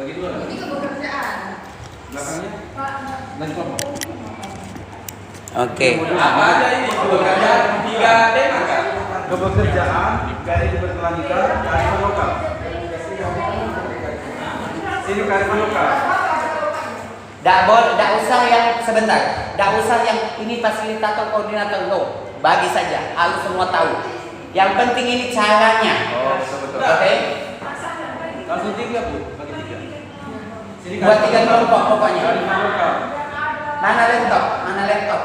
Bagi dua. Ini kepekerjaan. Belakangnya. Bagi kelompok. Oke. Apa aja ini kepekerjaan 3D maka kepekerjaan garis berkelanjutan kearifan lokal. Sini kearifan lokal. Tidak usah yang sebentar. Tidak usah yang ini fasilitator koordinator no. Bagi saja. Harus semua tahu. Yang penting ini caranya. Oh, betul. Oke. Langsung 3 Bu, bagi 3. Sini Buat 3 kelompok pokoknya. kearifan lokal. Mana laptop? Mana laptop?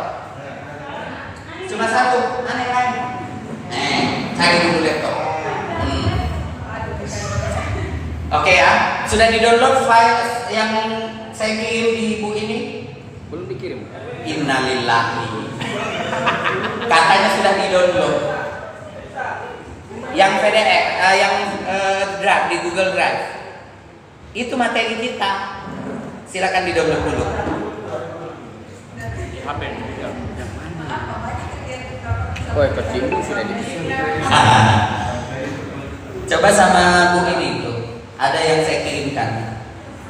Cuma satu. Mana yang lain? Cari dulu laptop. Oke ya. Sudah di-download file yang saya kirim di buku ini? Belum dikirim. Innalillahi. Katanya sudah di-download. Yang PDF, yang Drive di Google Drive. Itu materi kita. Silakan di-download dulu. HP yang mana? Oh, kecil sudah di. Coba sama Bu ini tuh. Ada yang saya kirimkan.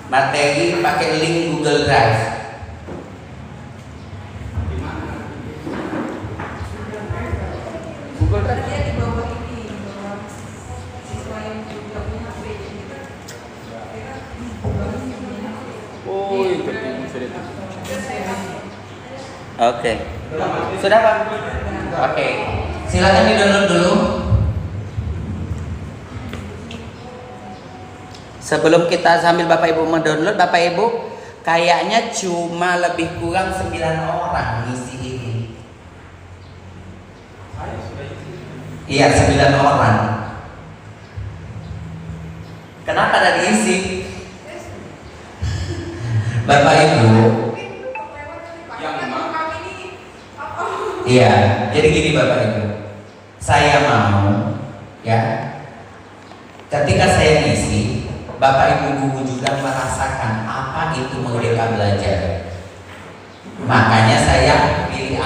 Materi pakai link Google Drive. Google Drive. Dia di bawah ini, di bawah siswa yang juga punya HP gitu. Oh, yang kecil sudah itu. Oke. Sudah Pak? Oke. Silakan di-download dulu. Sebelum kita sambil Bapak Ibu mendownload, Bapak Ibu kayaknya cuma lebih kurang 9 orang ngisi ini. Iya, 9 orang. Kenapa ada diisi? Bapak Ibu. Yang mana? Iya, jadi gini Bapak Ibu. Saya mau ya. Ketika saya ngisi, Bapak Ibu guru juga merasakan apa itu merdeka belajar. Makanya saya pilih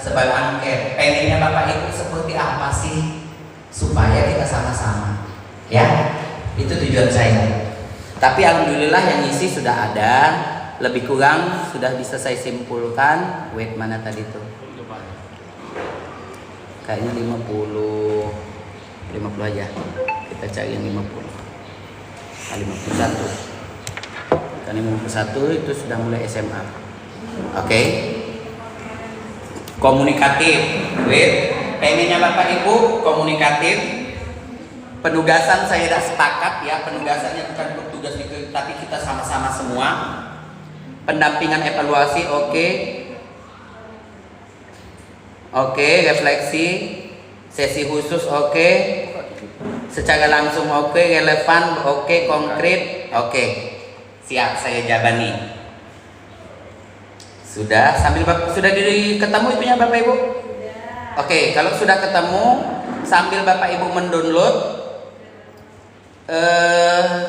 sebagai angket. Pengennya Bapak Ibu seperti apa sih supaya kita sama-sama, ya? Itu tujuan saya. Tapi alhamdulillah yang ngisi sudah ada, lebih kurang sudah bisa saya simpulkan. Wait, mana tadi tuh? Kayaknya 50 aja. Kita cari yang 50. 51. Kan 51 itu sudah mulai SMA. Oke. Komunikatif. Wait. Pengennya Bapak Ibu komunikatif. Penugasan saya sudah sepakat ya. Penugasannya bukan tugas tapi kita sama-sama semua. Pendampingan evaluasi oke. Oke, refleksi. Sesi khusus oke. Secara langsung oke, relevan oke, konkret oke. Siap saya jabani. Sudah sambil sudah ketemu itunya Bapak Ibu? Oke, kalau sudah ketemu sambil Bapak Ibu mendownload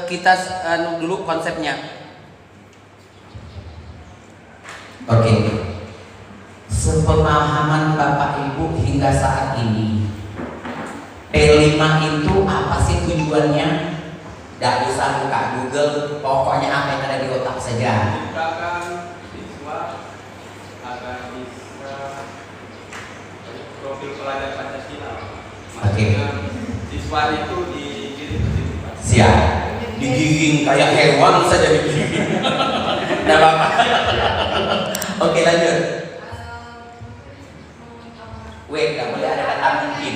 kita dulu konsepnya. Oke. Sepemahaman Bapak Ibu hingga saat ini P5 itu apa sih tujuannya? Tidak usah buka Google, pokoknya apa yang ada di otak saja. Menciptakan siswa agar bisa profil pelajar Pancasila. Maksudnya siswa itu digiring ke situ, Pak. Siap. Digiring kayak hewan saja digiring. Tidak apa-apa. Oke, lanjut. Wait, nggak boleh ada kata mungkin.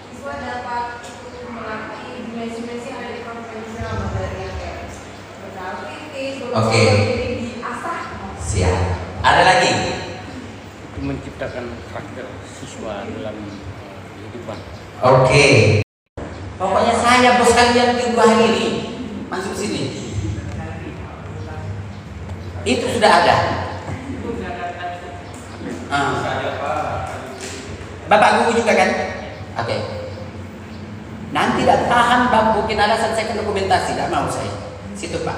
Siswa dapat ikut melatih dimensi-dimensi yang ada di konvensional dari yang kayak berbekal kritis, Oke. diasah. Siap. Ada lagi? Itu menciptakan karakter siswa dalam kehidupan. Oke. Pokoknya saya bos kalian di hari ini masuk sini. Itu sudah ada. Bapak guru juga kan? Oke. Nanti tidak tahan bang mungkin alasan saya ke dokumentasi, tidak mau saya. Situ Pak.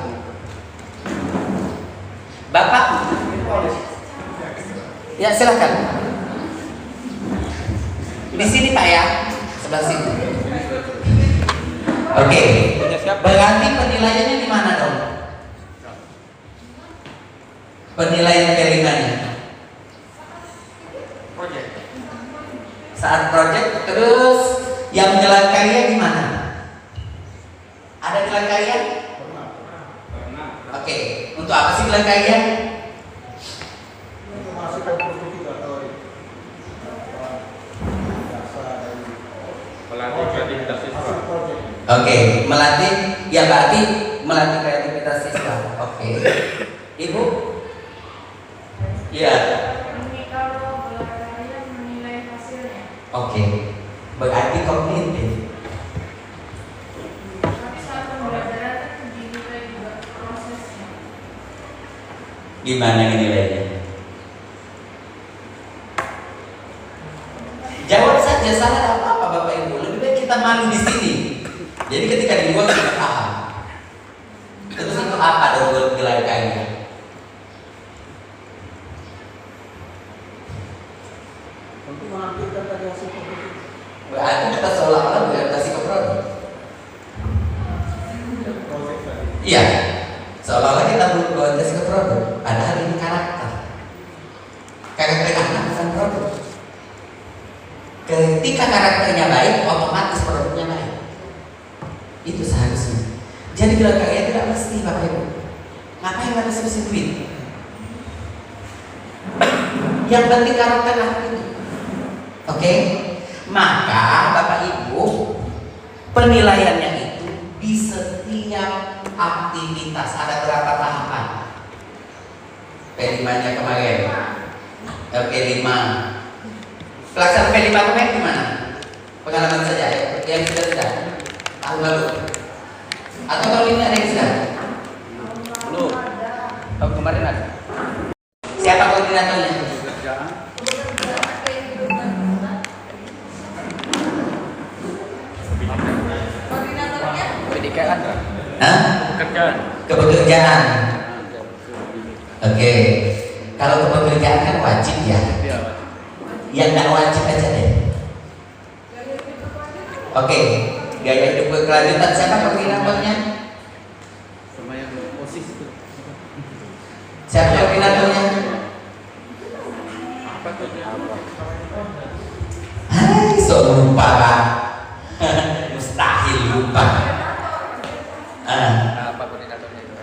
Bapak. Ya silakan. Di sini Pak ya, sebelah sini. Oke. Punya siapa? Berarti penilaiannya di mana dong? Penilaian kelimanya Project. saat project. Terus yang jalan karya gimana? Ada jalan karya? Oke. Untuk apa sih jalan karya? Melatih kreativitas siswa. Oke, melatih, ya berarti melatih kreativitas siswa. Oke. Ibu? Iya. Ini kalau gelar karya menilai hasilnya. Oke. Berarti kognitif. Tapi saat pembelajaran kan dinilai juga prosesnya. Gimana nilainya? Jawab saja, salah ada apa-apa Bapak Ibu. Lebih baik kita malu di sini. Jadi ketika di luar kita paham. Terus itu apa dong gelar karya? Untuk menampilkan tadi hasil produk. Berarti kita seolah-olah berorientasi ke produk. Iya, seolah-olah kita berorientasi ke produk. Padahal ini karakter. Karakter anak bukan produk. Ketika karakternya baik, otomatis produknya baik. Itu seharusnya. Jadi gelar karya tidak mesti Bapak Ibu. Ngapain harus habis duit? Yang penting karakter anak itu. Oke? Maka Bapak Ibu, penilaiannya itu di setiap aktivitas. Ada berapa tahapan? P5-nya kemarin. Oke, 5. Pelaksanaan P5 kemarin gimana? Pengalaman saja yang sudah tahun lalu. Atau tahun ini ada yang sudah? Belum. Tahun kemarin ada. Siapa koordinatornya? Pekerjaan. Koordinatornya PDK ada. Hah? Pekerjaan. Kepekerjaan. Oke. Kalau kepekerjaan kan wajib ya. Iya. Yang nggak wajib aja deh. Oke. Gaya hidup berkelanjutan siapa koordinatornya? Sama yang OSIS itu. Siapa koordinatornya? Apa tuh? Apa? Hai, sok lupa Pak. Mustahil lupa. Apa koordinatornya itu?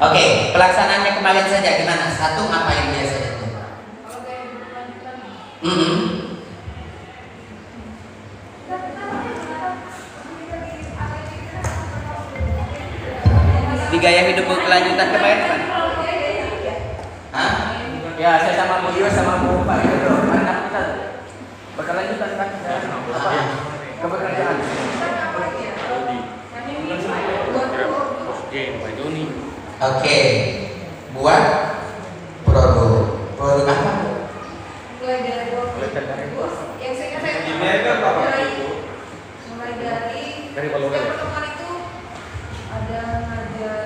Oke, pelaksanaannya kemarin saja gimana? Satu ngapain biasanya itu? kalau gaya hidup berkelanjutan. Di gaya hidup berkelanjutan kemarin kan? Hah? Ya, saya sama Bu Dio sama Bu Pak itu tuh, anak kita tuh. Berkelanjutan kan? Apa? Kepekerjaan. Oke, Pak Doni. Oke, buat produk. Produk apa? Mulai dari yang saya Di mereka Bapak Ibu. mulai dari Dari Balongan. yang pertemuan itu ada ngajar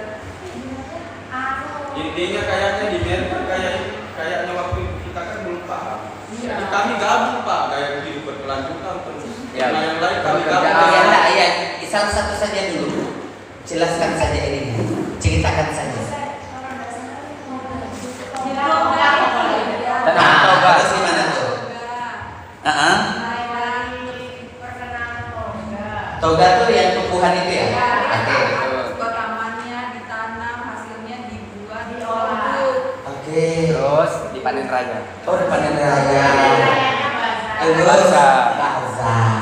Intinya kayaknya di mereka kayaknya waktu itu kita kan belum paham. Iya. Jadi kami gabung Pak gaya hidup berkelanjutan terus. Ya. Nah yang lain kami Ya, gabung. enggak, ya. Salah satu saja dulu. Jelaskan saja ini. Ceritakan saja. Tanam toga. Terus gimana tuh? Ah, toga tuh yang tumbuhan itu ya? Oke. Buat tamannya ditanam, hasilnya dibuat diolah. Oke. Terus dipanen raya. Oh, panen raya. Terus Bazar. bazar.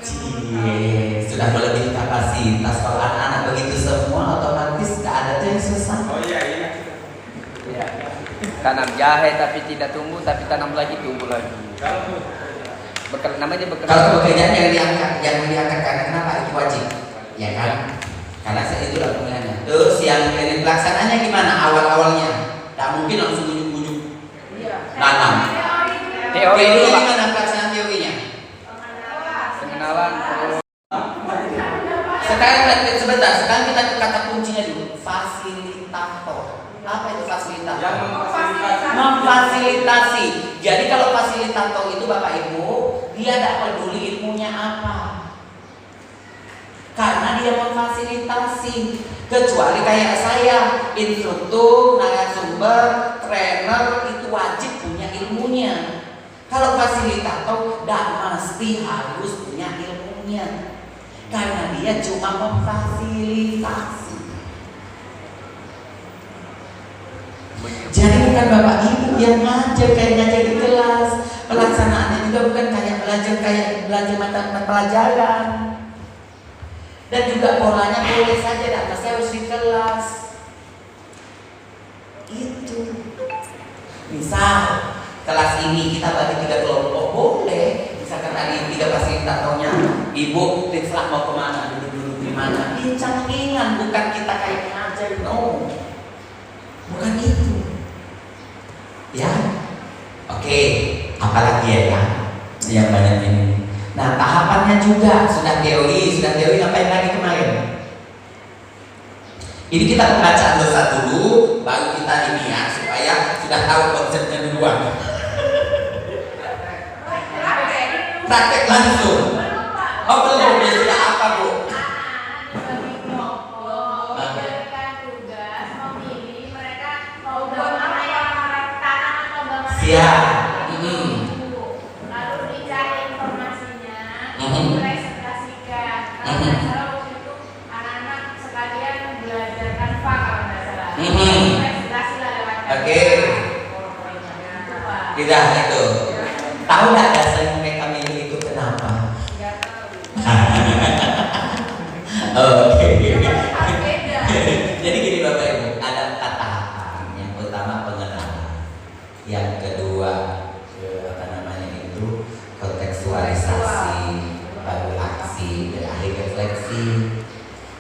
Cie, sudah melebihi kapasitas. Kalau anak-anak begitu semua otomatis nggak ada tuh yang susah. Oh iya iya. Ya. Tanam jahe tapi tidak tumbuh, tapi tanam lagi tumbuh lagi. Kalau Namanya Kalau bekerja. pekerjaan yang diangkat karena kenapa itu wajib, ya kan? Karena itulah pilihannya. Terus yang ini pelaksanaannya gimana awal-awalnya? Tak mungkin langsung ujuk-ujuk tanam. Teori Teorinya dulu, Pak. gimana pelaksanaan teorinya? Pengenalan. Sekarang sebentar, sekarang kita ke kata kuncinya dulu. Fasilitator. Apa itu fasilitator? yang memfasilitasi. Memfasilitasi. Jadi kalau fasilitator itu Bapak Ibu dia tidak peduli ilmunya apa. Karena dia memfasilitasi. Kecuali kayak saya, instruktur, narasumber, trainer, itu wajib punya ilmunya. Kalau fasilitator tidak mesti harus punya ilmunya. Karena dia cuma memfasilitasi. Jadi bukan bapak ibu yang ngajar kayak ngajar di kelas. Pelaksanaannya juga bukan kayak belajar mata pelajaran. Dan juga polanya boleh saja, tidak mesti harus di kelas. Itu. Misal kelas ini kita bagi 3 kelompok, boleh. Misalkan ada 3 fasilitatornya, ibu terserah mau kemana, duduk di mana. Bincang-bincang, bukan kita kayak ngajar, no. Bukan itu. Ya, oke. Apalagi ya, yang banyak ini. Nah, tahapannya juga sudah teori ngapain lagi kemarin? Ini kita pembacaan dosa dulu, baru kita ini ya, supaya sudah tahu konsepnya duluan. Praktek langsung. Oh belum, ya sudah apa bu? Siap. Lalu dicari informasinya, presentasikan. Kalau nggak salah waktu itu anak-anak sekalian belajar Canva kalau nggak salah. Presentasi lah lewat Canva. Oke. Tidak itu. Tahu nggak dasarnya mereka milih itu kenapa? Nggak tahu. Oke. Beda. Jadi gini Bapak Ibu, ada 4 tahapan. Yang pertama pengenalan, yang kedua kontekstualisasi, baru aksi, dan akhir refleksi.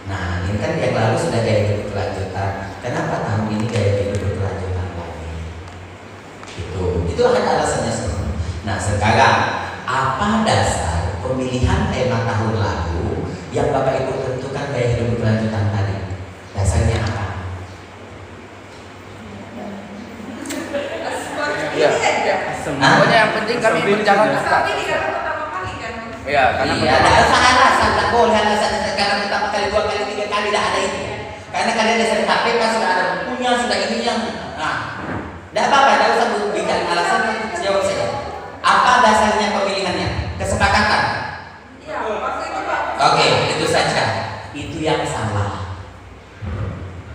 Nah ini kan yang lalu sudah gaya hidup berkelanjutan. Kenapa tahun ini gaya hidup berkelanjutan lagi? Itu ada alasannya semua. Nah sekarang apa dasar pemilihan tema tahun lalu yang Bapak Ibu tentukan gaya hidup berkelanjutan tadi? Dasarnya apa? Iya. Pokoknya yang penting kami berjalan ke Tapi ini karena pertama kali kan. Iya, karena Iya, ada alasan, tak boleh alasan karena pertama kali, 2 kali, 3 kali tidak ada itu. Karena kalian dasar KPK sudah ada bukunya, sudah ininya. Nah, tidak apa-apa, tidak usah bikin alasan, jawab saja. Apa dasarnya pemilihannya? Kesepakatan. Iya, waktu itu Pak. Oke, itu saja. Itu yang salah.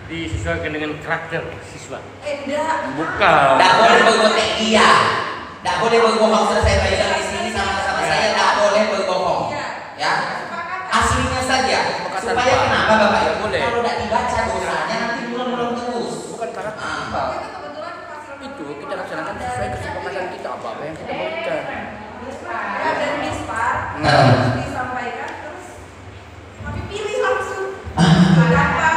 Disesuaikan dengan karakter siswa. Enggak. Bukan. Tidak boleh berbohong, iya. Tidak boleh berbohong. Selesai bayar di sini sama saya, tidak boleh berbohong. Iya. Ya, aslinya saja. Supaya kenapa Bapak Ibu? Boleh. Kalau tidak dibaca dosanya nanti belum terus. bukan karakter Ah. kita. Itu kebetulan fasilitator Itu kita laksanakan sesuai kesepakatan kita apa yang kita berikan. ya, dan dispar Nah. terus disampaikan terus tapi pilih langsung. Kenapa?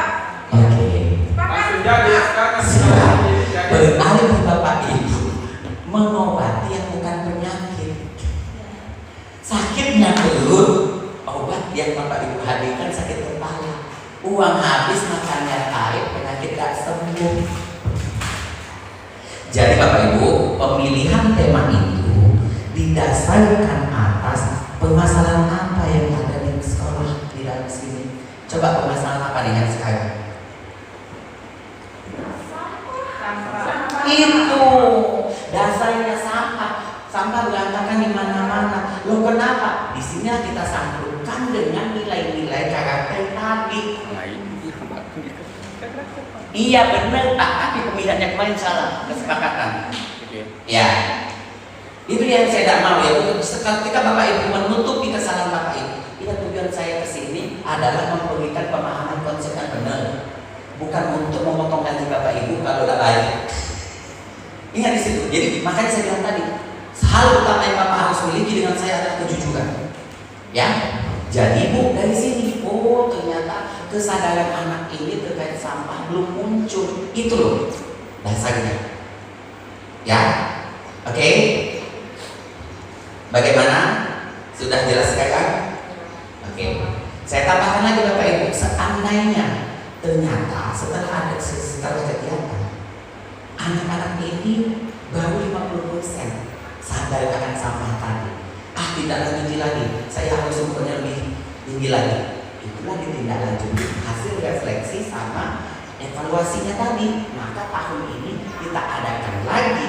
Oke. Langsung jadi sekarang. Siap. Jadi. Beralih Bapak Ibu mengobati yang bukan penyakit. Sakitnya perut, obat yang Bapak Ibu hadirkan sakit kepala. Uang habis makannya tarik, penyakit gak sembuh. Jadi Bapak Ibu, pemilihan tema itu didasarkan atas permasalahan apa yang ada di sekolah di dalam sini. Coba permasalahan apa nih yang sekarang? Itu dasarnya sampah berantakan di mana-mana. Loh kenapa? Di sini kita sangkutkan dengan nilai-nilai karakter tadi. Nah itu Iya benar Pak, tapi pemilihannya kemarin salah, kesepakatan. gitu ya. Ya, itu yang saya tidak mau ya. Ketika Bapak Ibu menutupi kesalahan Bapak Ibu, itu tujuan saya ke sini adalah memberikan pemahaman konsep yang benar, bukan untuk memotong gaji Bapak Ibu kalau tidak baik. Ingat di situ. Jadi makanya saya bilang tadi, hal utama yang Bapak harus miliki dengan saya adalah kejujuran. Ya, jadi Bu dari sini, oh ternyata kesadaran anak ini terkait sampah belum muncul. Itu loh dasarnya. Ya, oke. Bagaimana? Sudah jelas sekarang? Oke. Saya tambahkan lagi Bapak Ibu, seandainya ternyata setelah kegiatan anak-anak ini baru 50% sadar akan sampah tadi. tidak lanjuti lagi, saya harus ukurnya lebih tinggi lagi. Itulah ditindaklanjuti hasil refleksi sama evaluasinya tadi. Maka tahun ini kita adakan lagi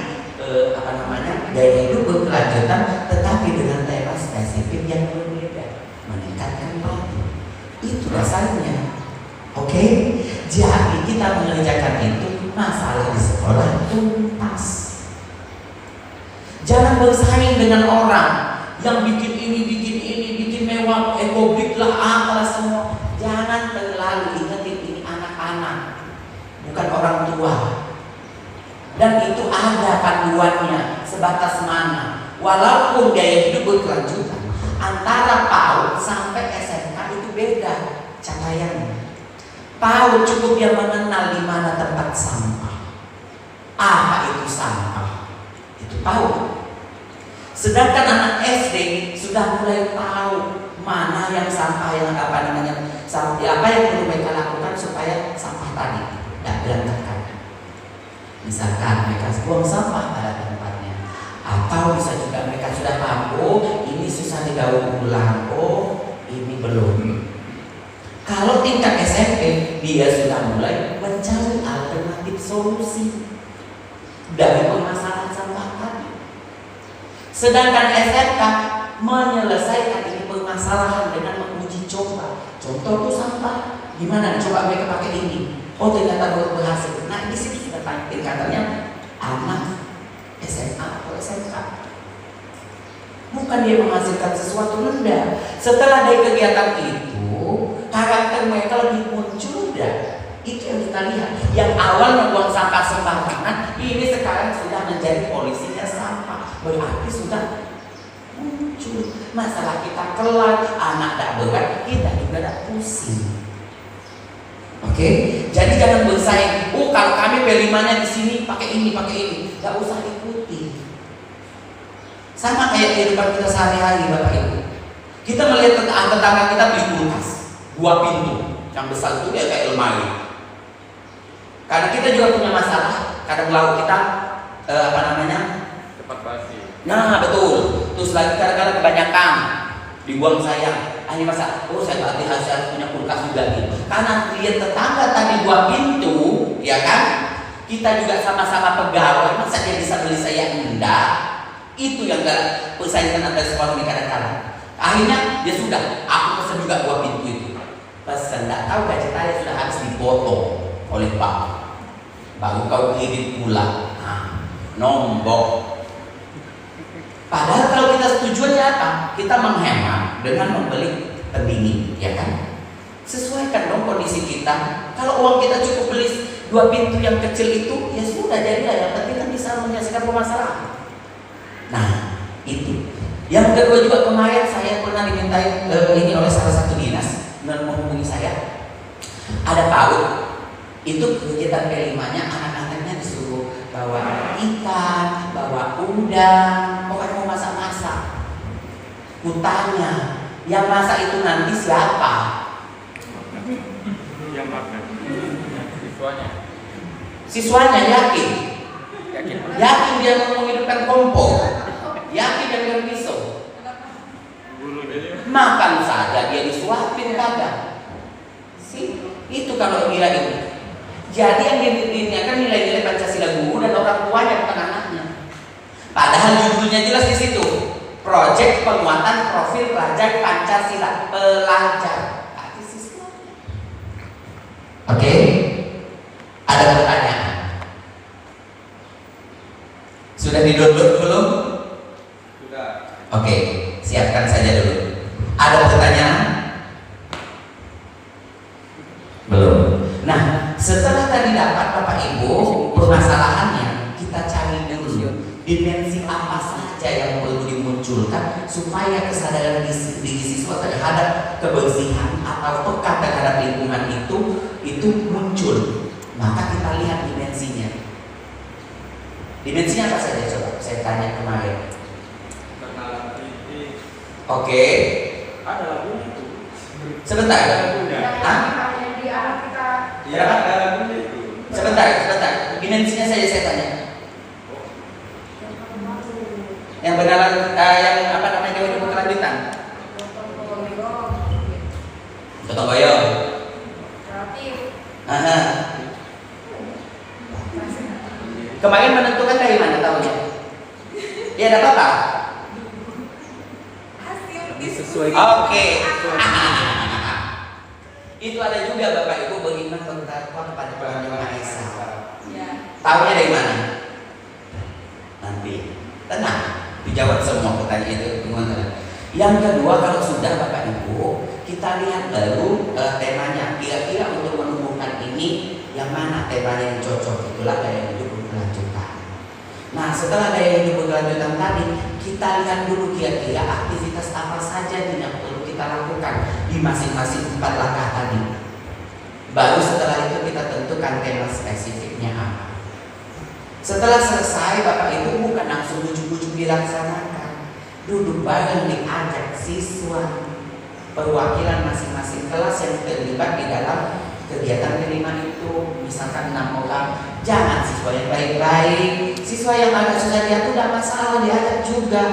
gaya hidup berkelanjutan, tetapi dengan tema spesifik yang berbeda, meningkatkan padu. Itu rasanya. Oke? Jadi kita mengerjakan itu, masalah di sekolah tuntas. Jangan bersaing dengan orang yang bikin ini, bikin mewah, ekobrik lah, apalah semua. Jangan terlalu ingetin ini anak-anak, bukan orang tua. Dan itu ada panduannya sebatas mana. Walaupun gaya hidup berkelanjutan, antara PAUD sampai SMK itu beda capaiannya. PAUD cukup dia mengenal di mana tempat sampah, apa itu sampah, itu PAUD. Sedangkan anak SD sudah mulai tahu mana yang sampah, yang apa yang perlu mereka lakukan supaya sampah tadi tidak berantakan. Misalkan mereka buang sampah pada tempatnya, atau bisa juga mereka sudah paham, oh ini susah didaur ulang, oh ini belum. Kalau tingkat SMP dia sudah mulai mencari alternatif solusi dari permasalahan sampah tadi. Sedangkan SMK menyelesaikan ini permasalahan dengan menguji coba. Contoh tuh sampah, gimana? Coba mereka pakai ini. Oh ternyata berhasil. Nah di situ sudah tingkatannya anak SMA atau SMK. Bukan dia menghasilkan sesuatu, rendah. Setelah dari kegiatan itu, karakter mereka lebih muncul dah. Itu yang kita lihat. Yang awal membuang sampah sembarangan, ini sekarang sudah menjadi polisinya sampah. Berarti sudah muncul. Masalah kita kelar, anak tak berat, kita juga tak pusing. Oke, jadi jangan bersaing. Oh kalau kami P5-nya di sini pakai ini, nggak usah ikuti. Sama kayak kehidupan kita sehari-hari, Bapak Ibu. Kita melihat tetangga kita beli kulkas 2 pintu, yang besar itu dia kayak lemari. Karena kita juga punya masalah, kadang lauk kita cepat basi. Nah betul. Terus lagi kadang-kadang kebanyakan dibuang sayang. Ini masa, oh saya berarti harus punya kulkas juga nih. Karena lihat tetangga tadi 2 pintu, ya kan? Kita juga sama-sama pegawai, masa dia bisa beli saya enggak? Itu yang gak persaingan antara sekolah ini kadang-kadang. Akhirnya dia sudah, aku pesan juga 2 pintu itu. Pesan, enggak tahu gaji saya sudah habis dipotong oleh Pak. Baru kau kredit pula. Nah, nombok. Padahal kalau kita tujuannya apa? Kita menghemat dengan membeli pendingin, ya kan? Sesuaikan dong kondisi kita. Kalau uang kita cukup beli 2 pintu yang kecil itu, ya sudah jadilah. Yang penting kan bisa menyelesaikan permasalahan. Nah, itu. Yang kedua juga kemarin saya pernah dimintai ini oleh salah satu dinas dan menghubungi saya. Ada PAUD. Itu kegiatan P5-nya anak-anaknya disuruh bawa ikan, bawa udang, pokoknya mau masak-masak. Kutanya, yang masak itu nanti siapa? Yang makan. Siswanya yakin dia mau menghidupkan kompor, yakin dia dengan pisau. Makan saja dia disuapin kadang. Itu kalau nilai itu. Jadi yang diinginkan nilai-nilai Pancasila guru dan orang tuanya bukan anaknya. Padahal judulnya jelas di situ. Proyek penguatan profil pelajar Pancasila, pelajar. Oke. Ada pertanyaan? Sudah di-download belum? Sudah. Oke, siapkan saja dulu. Ada pertanyaan? Belum. Nah, setelah tadi dapat Bapak Ibu permasalahannya, kita cari dulu dimensi apa saja yang perlu dimunculkan supaya kesadaran diri siswa terhadap kebersihan atau peka terhadap lingkungan itu muncul. Maka kita lihat dimensinya. Dimensinya apa saja coba? Saya tanya kemarin. Kenalan titik. Oke. Ada lagunya itu. Sebentar. Ada lagunya. Hah? Di alat kita. Iya, ada lagunya itu. Sebentar. Dimensinya saja saya tanya. Yang benar yang apa namanya jauh berkelanjutan Gotong royong. Relatif. Aha. Kemarin menentukan dari mana tahunya? Ya ada apa? Hasil Sesuai. Oke. Itu ada juga Bapak Ibu beriman bertakwa kepada Tuhan Yang Maha Esa. Ya. Tahunya dari mana? Nanti. Tenang. Dijawab semua pertanyaan itu. Teman-teman. Yang kedua, kalau sudah Bapak Ibu, kita lihat baru temanya. Kira-kira untuk menumbuhkan ini, yang mana temanya yang cocok? Itulah gaya hidup berkelanjutan. Nah, setelah gaya hidup berkelanjutan tadi, kita lihat dulu kira-kira aktivitas apa saja yang perlu kita lakukan di masing-masing 4 langkah tadi. Baru setelah itu kita tentukan tema spesifiknya apa. Setelah selesai, Bapak Ibu bukan langsung ujuk-ujuk dilaksanakan. Duduk bareng, diajak siswa perwakilan masing-masing kelas yang terlibat di dalam kegiatan kelima itu. Misalkan 6 orang, jangan siswa yang baik-baik, siswa yang agak susah diatur tidak masalah, diajak juga.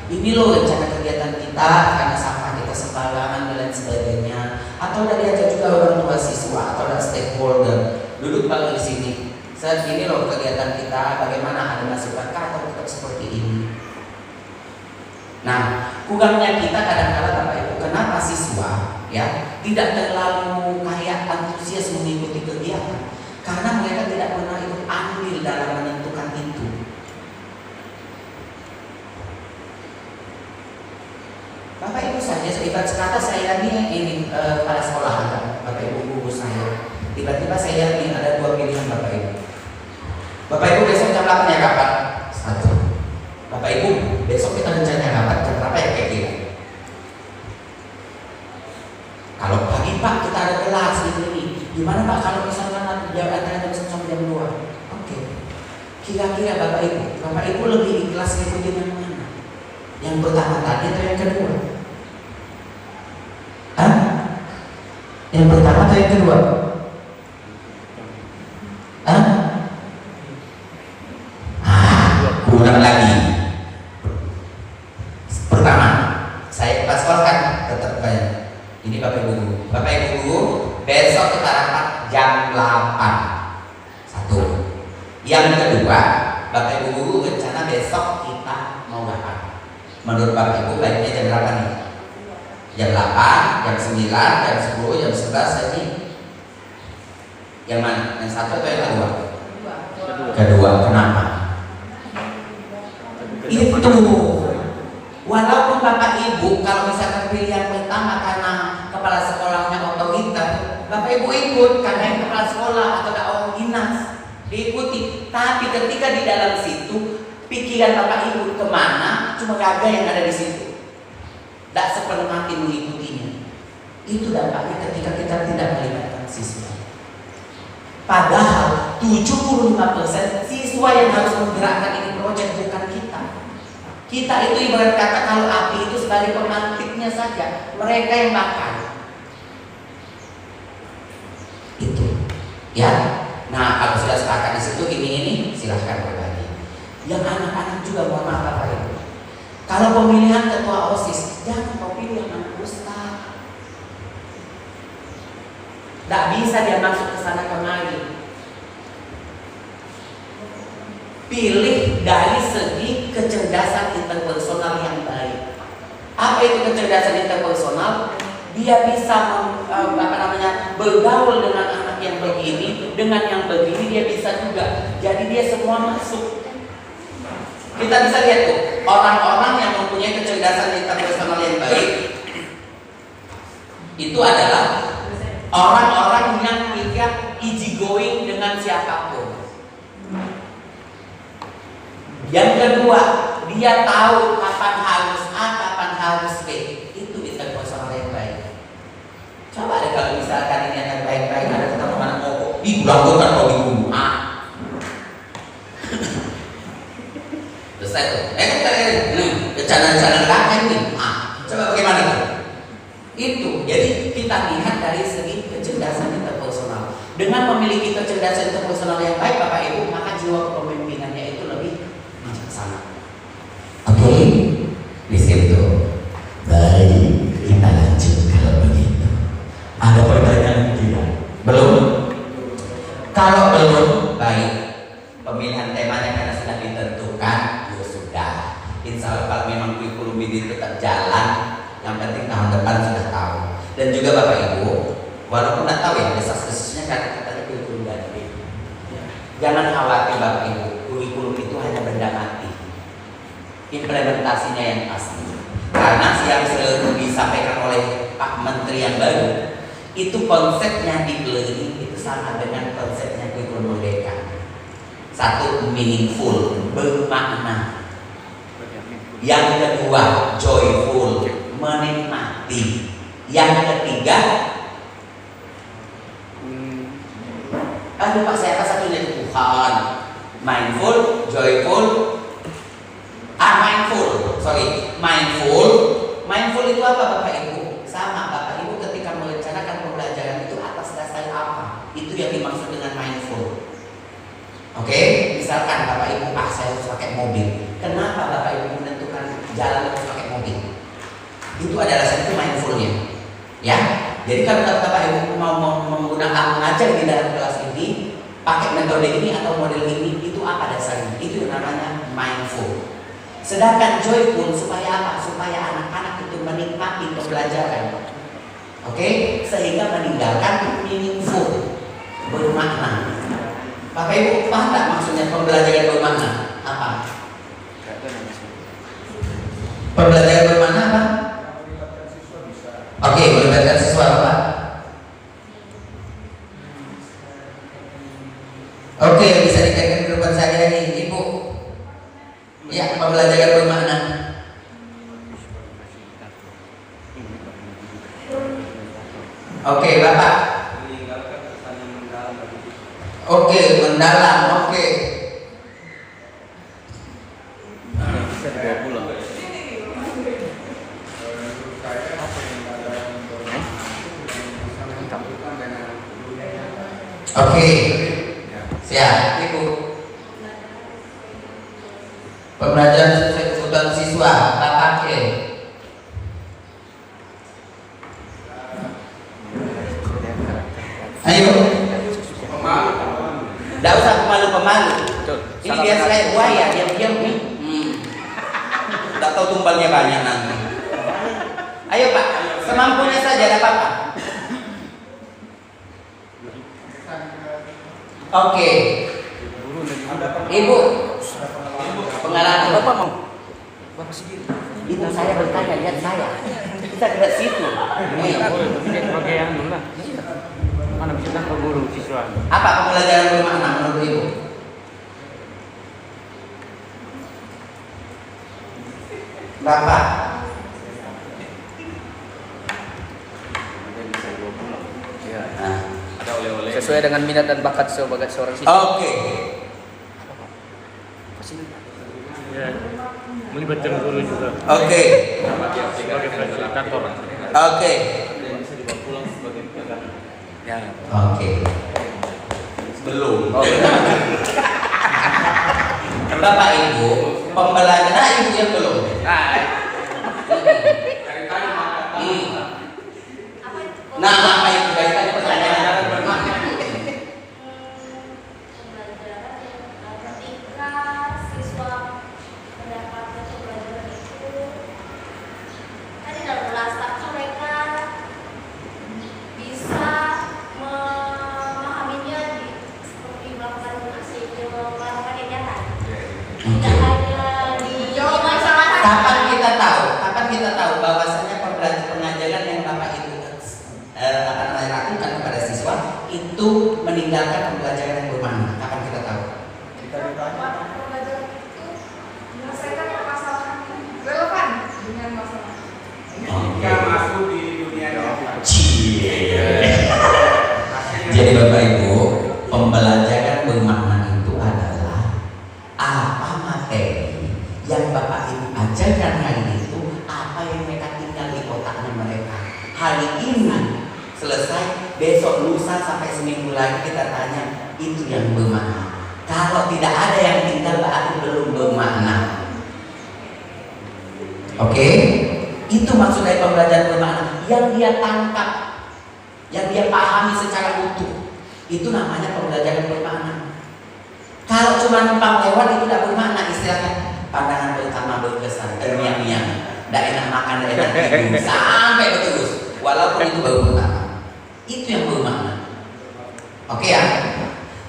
Ini loh rencana kegiatan kita, karena sampah kita sembarangan dan lain sebagainya. Atau udah diajak juga orang tua siswa atau ada stakeholder, duduk bareng di sini. Saat ini loh kegiatan kita, bagaimana, ada masukan atau tetap seperti ini. Nah, kurangnya kita kadang-kadang Bapak Ibu, kenapa siswa ya tidak terlalu kayak antusias mengikuti kegiatan? Karena mereka tidak pernah ikut andil dalam menentukan itu. Bapak Ibu saja, ibarat kata saya ini pada sekolah Bapak Ibu guru saya. Tiba-tiba saya ini ada 2 pilihan Bapak Ibu. Bapak Ibu besok jam 8 ya kapan? 1. Bapak Ibu besok kita rencananya kapan? Jam berapa ya kayak gini? Kalau pagi Pak kita ada kelas ini. Gimana Pak kalau misalkan jam antara jam 1 sampai jam 2? Oke. Kira-kira Bapak Ibu lebih ikhlas ngikutin yang mana? Yang pertama tadi atau yang kedua? Hah? Yang pertama atau yang kedua? Hah? Kurang lagi. Pertama, saya kelas sekolah kan tetap bayar. Ini Bapak Ibu guru. Bapak Ibu guru, besok kita rapat jam 8. 1. Yang kedua, Bapak Ibu guru rencana besok kita mau rapat. Menurut Bapak Ibu baiknya jam berapa nih? Jam 8, jam 9, jam 10, jam 11 tadi. Yang mana? Yang 1 atau yang kedua? Kedua. Kenapa? Itu walaupun Bapak Ibu kalau misalkan pilihan pertama karena kepala sekolahnya otoriter, Bapak Ibu ikut karena yang kepala sekolah atau orang dinas diikuti. Tapi ketika di dalam situ pikiran Bapak Ibu kemana, cuma gagal yang ada di situ, tidak sepenuh hati mengikutinya. Itu dampaknya ketika kita tidak melibatkan siswa. Padahal 75% siswa yang harus menggerakkan ini proyek bukan kita. Kita itu ibarat kata kalau api itu sebagai pemantiknya saja, mereka yang bakar. Itu, ya. Nah, kalau sudah sepakat di situ ini silahkan berbagi. Yang anak-anak juga mohon maaf Bapak Ibu. Kalau pemilihan ketua OSIS, jangan kau pilih yang anak ustaz. Tidak bisa dia masuk ke sana kemari. Pilih dari segi kecerdasan interpersonal yang baik. Apa itu kecerdasan interpersonal? Dia bisa bergaul dengan anak yang begini, dengan yang begini dia bisa juga. Jadi dia semua masuk. Kita bisa lihat tuh orang-orang yang mempunyai kecerdasan interpersonal yang baik itu adalah orang-orang yang tidak easy going dengan siapapun. Yang kedua, dia tahu kapan harus A, kapan harus B. Itu interpersonal yang baik. Coba deh kalau misalkan ini anak baik-baik, ada ketemu anak ngomong, ih lakukan kau di guru A. Selesai tuh. Rencana-rencana kakek nih. Coba bagaimana tuh? Itu. Jadi kita lihat dari segi kecerdasan interpersonal. Dengan memiliki kecerdasan interpersonal yang baik, Bapak Ibu, maka jiwa kepemimpinannya itu lebih bijaksana. Oke, di situ. Baik, kita lanjut kalau begitu. Ada Yang penting tahun depan sudah tahu. Dan juga Bapak Ibu, walaupun tidak tahu ya desas-desusnya karena kita kurikulum ganti. Jangan khawatir Bapak Ibu, kurikulum itu hanya benda mati. Implementasinya yang pasti. Karena yang selalu disampaikan oleh Pak Menteri yang baru, itu konsepnya deep learning itu sama dengan konsepnya kurikulum merdeka. Satu, meaningful, bermakna. Yang kedua, joyful, menikmati. Yang ketiga, lupa saya apa satunya itu Tuhan. Mindful, joyful, mindful. Mindful itu apa Bapak Ibu? Sama Bapak Ibu ketika merencanakan pembelajaran itu atas dasar apa? Itu yang dimaksud dengan mindful. Oke, misalkan Bapak Ibu, saya harus pakai mobil. Kenapa Bapak Ibu menentukan jalan harus pakai mobil? Itu adalah satu mindfulnya. Ya, jadi kalau Bapak Ibu mau menggunakan mengajar di dalam kelas ini, pakai metode ini atau model ini, itu apa dasarnya? Itu yang namanya mindful. Sedangkan joyful supaya apa? Supaya anak-anak itu menikmati pembelajaran. Oke, sehingga meninggalkan meaningful, bermakna. Bapak Ibu paham tak maksudnya pembelajaran bermakna? Apa? Pembelajaran bermakna apa? Oke, melibatkan siswa apa? Oke, bisa dikaitkan kehidupan sehari-hari, Ibu. Ya, pembelajaran bermakna. Oke, Bapak. Meninggalkan kesan yang mendalam bagi siswa. Oke, mendalam. Oke. Bisa dibawa pulang. Oke. Siap, Ibu. Pembelajaran sesuai kebutuhan siswa, Bapak ke. Ayo. Tidak usah pemalu-pemalu. Ini biasa kayak buaya, diam-diam nih. Tidak tahu tumbalnya banyak nanti. Ayo Pak, semampunya saja, ada apa-apa. Oke. Ibu, pengalaman Bapak mau? Bapak sendiri. Ibu saya bertanya, lihat saya. Kita ke situ. Iya, boleh. Tapi dia sebagai yang dulu lah. Mana bisa kan ke guru siswa. Apa pembelajaran bermakna menurut Ibu? Bapak. Ya. Nah. Ada oleh-oleh. Sesuai dengan minat dan bakat sebagai seorang siswa. Oke. Ya, melibatkan guru juga Oke. sebagai fasilitator. Oke. Dan bisa dibawa pulang sebagai pedagang. Ya. Oke. Belum. Bapak Ibu, pembelajaran Ibu yang belum. Dari tadi maka Nah, apa itu dari tadi pertanyaan? Ketika siswa mendapatkan pembelajaran itu, kan di dalam kelas, tapi mereka bisa memahaminya seperti melakukan melakukan yang nyata. Tidak hanya di masalah. Kapan kita tahu bahwasanya pengajaran yang Bapak Ibu lakukan kepada siswa itu meninggalkan pembelajaran yang bermakna? Kapan kita tahu? Kita ditanya. Pembelajaran itu menyelesaikan permasalahan yang relevan dengan masalah. jika masuk di dunia nyata. Jadi Bapak Ibu, pembelajaran bermakna itu adalah apa materi yang Bapak Ibu ajarkan hari itu, apa yang mereka tinggal di otaknya mereka. Hari ini selesai, besok lusa sampai seminggu lagi kita tanya, itu yang bermakna. Kalau tidak ada yang tinggal berarti belum bermakna. Oke? Itu maksud dari pembelajaran bermakna, yang dia tangkap, yang dia pahami secara utuh. Itu namanya pembelajaran bermakna. Kalau cuma numpang lewat itu tidak bermakna, istilahnya pandangan pertama berkesan, termiang-miang. Tidak enak makan, tidak enak tidur, sampai terus. Walaupun itu baru pertama. Itu yang bermakna. Oke ya.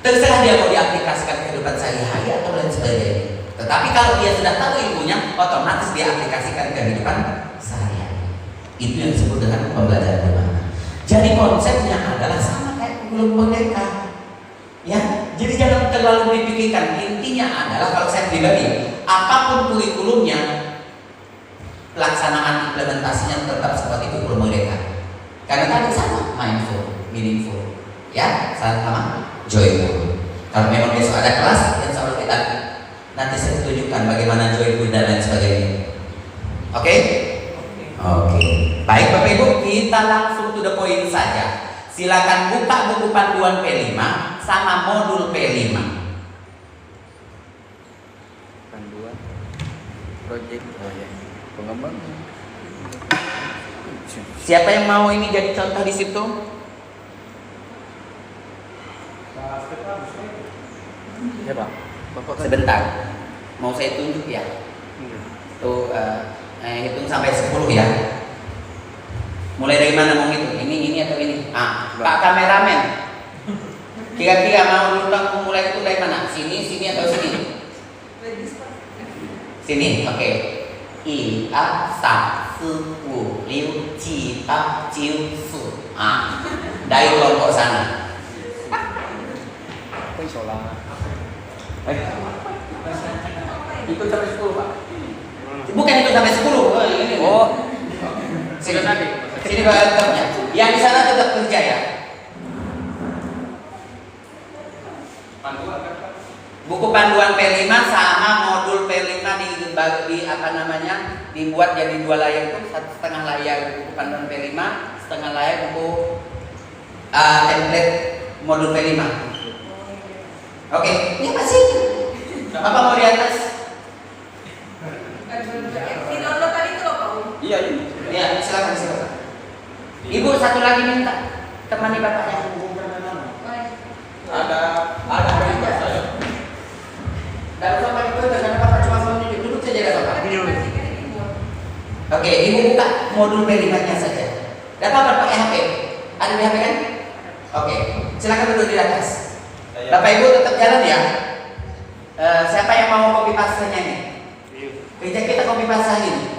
Terserah dia mau diaplikasikan kehidupan sehari-hari atau lain sebagainya. Tetapi kalau dia sudah tahu ilmunya, otomatis dia aplikasikan kehidupan sehari-hari. Itu yang disebut dengan pembelajaran bermakna. Jadi konsepnya adalah sama kayak kurikulum merdeka. Ya, jadi jangan terlalu dipikirkan. Intinya adalah kalau saya pribadi, apapun kurikulumnya, pelaksanaan implementasinya tetap seperti kurikulum merdeka. Karena tadi sama, mindful, meaningful, ya, sama, joyful. Kalau memang besok ada kelas, insya Allah kita nanti saya tunjukkan bagaimana joyful dan lain sebagainya. Oke? Oke. Baik Bapak Ibu, kita langsung to the point saja. Silakan buka buku panduan P5 sama modul P5. Panduan project pengembang. Siapa yang mau ini jadi contoh di situ? Siapa? Bapak kan? Sebentar. Mau saya tunjuk ya. Tuh hitung sampai 10 ya. Mulai dari mana mau hitung? Ini atau ini? Pak kameramen. Kira-kira mau mulai itu dari mana? Sini atau sini? Sini, oke. 1、2、3、4、5、6、7、8、9、10。Dari kelompok sana. Itu sampai 10 Pak. Bukan itu sampai 10. Ini. Oh, Sini tadi. Sini tetapnya. Yang di sana tetap kerja ya. Buku panduan P5 sama modul P5 dibuat jadi 2 layar itu, 1,5 layar buku panduan P5, 1,5 layar buku template modul P5. Oke, ini masih. Apa mau di atas? Di download tadi itu loh Pak. Iya ini. Ya, silakan. Ibu satu lagi minta temani bapaknya. Ada berita saya. Dan bapak itu karena bapak cuma mau duduk saja ya bapak. Oke, ibu buka modul P5-nya saja. Dan bapak pakai HP. Ada di HP kan? Oke, silakan duduk di atas. Bapak ibu tetap jalan ya. Siapa yang mau copy paste-nya ini? Kerja kita copy paste ini.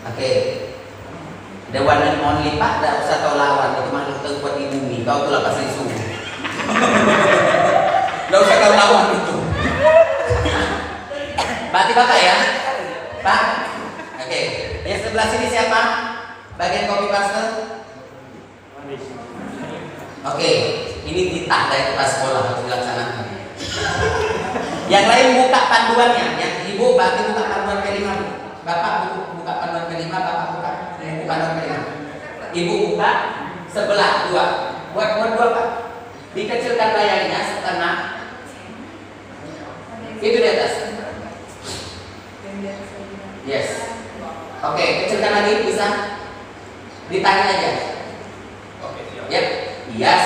Oke. The one and only Pak, tidak usah kau lawan, itu makhluk terkuat di bumi. Kau tulah pasti suhu. Tidak usah kau lawan itu. Berarti Bapak ya, Pak. Oke. Yang sebelah sini siapa? Bagian copy paste. Oke. Ini titah dari kelas sekolah harus dilaksanakan. Yang lain buka panduannya. Yang ibu berarti buka panduan P5. Bapak buka panduan P5, bapak buka panduan P5. Ibu buka sebelah 2. Buat 2 Pak. Dikecilkan layarnya setengah. Itu di atas. Yes. Oke, kecilkan lagi bisa. Ditarik aja. Oke, siap. Yep. Yes.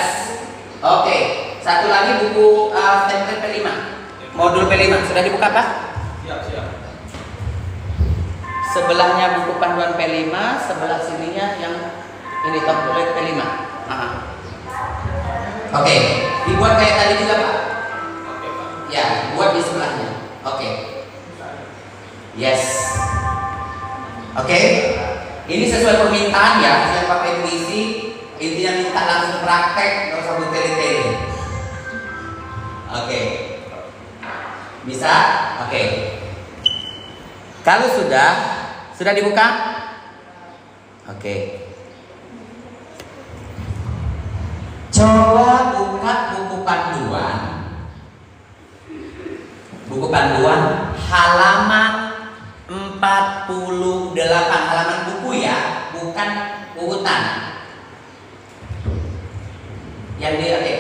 Oke. Satu lagi buku template P5. Modul P5 sudah dibuka Pak? Siap. Sebelahnya buku panduan P5, sebelah sininya yang ini template P5. Oke, dibuat kayak tadi juga Pak. Oke, Pak. Ya, buat di sebelahnya. Oke. Yes. Oke. Ini sesuai permintaan ya, yang Bapak Ibu isi. Intinya minta langsung praktek, nggak usah bertele-tele. Oke. Bisa? Oke. Kalau sudah dibuka? Oke. Coba buka buku panduan. Buku panduan halaman 48, halaman buku ya, bukan urutan. Yang di oke.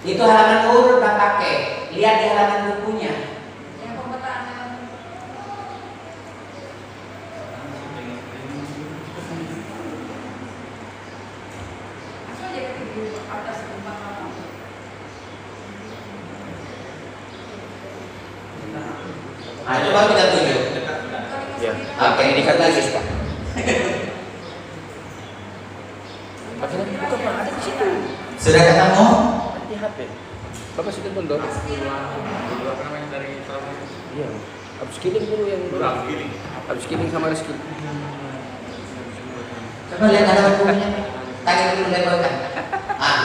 Itu halaman urut tak pakai. Lihat di halaman bukunya. Yang pemetaan. Langsung aja ke atas 4. Coba kita tunjuk. Ya. Oke, Ini kan lagi Pak. Akhirnya buka Pak, ada di situ. Sudah ketemu? Ada di HP. Bapak sudah mundur. Iya. Upskilling dulu yang dulu. Upskilling sama reskilling. Coba lihat ada bukunya. Tadi dulu lebarkan. Ah,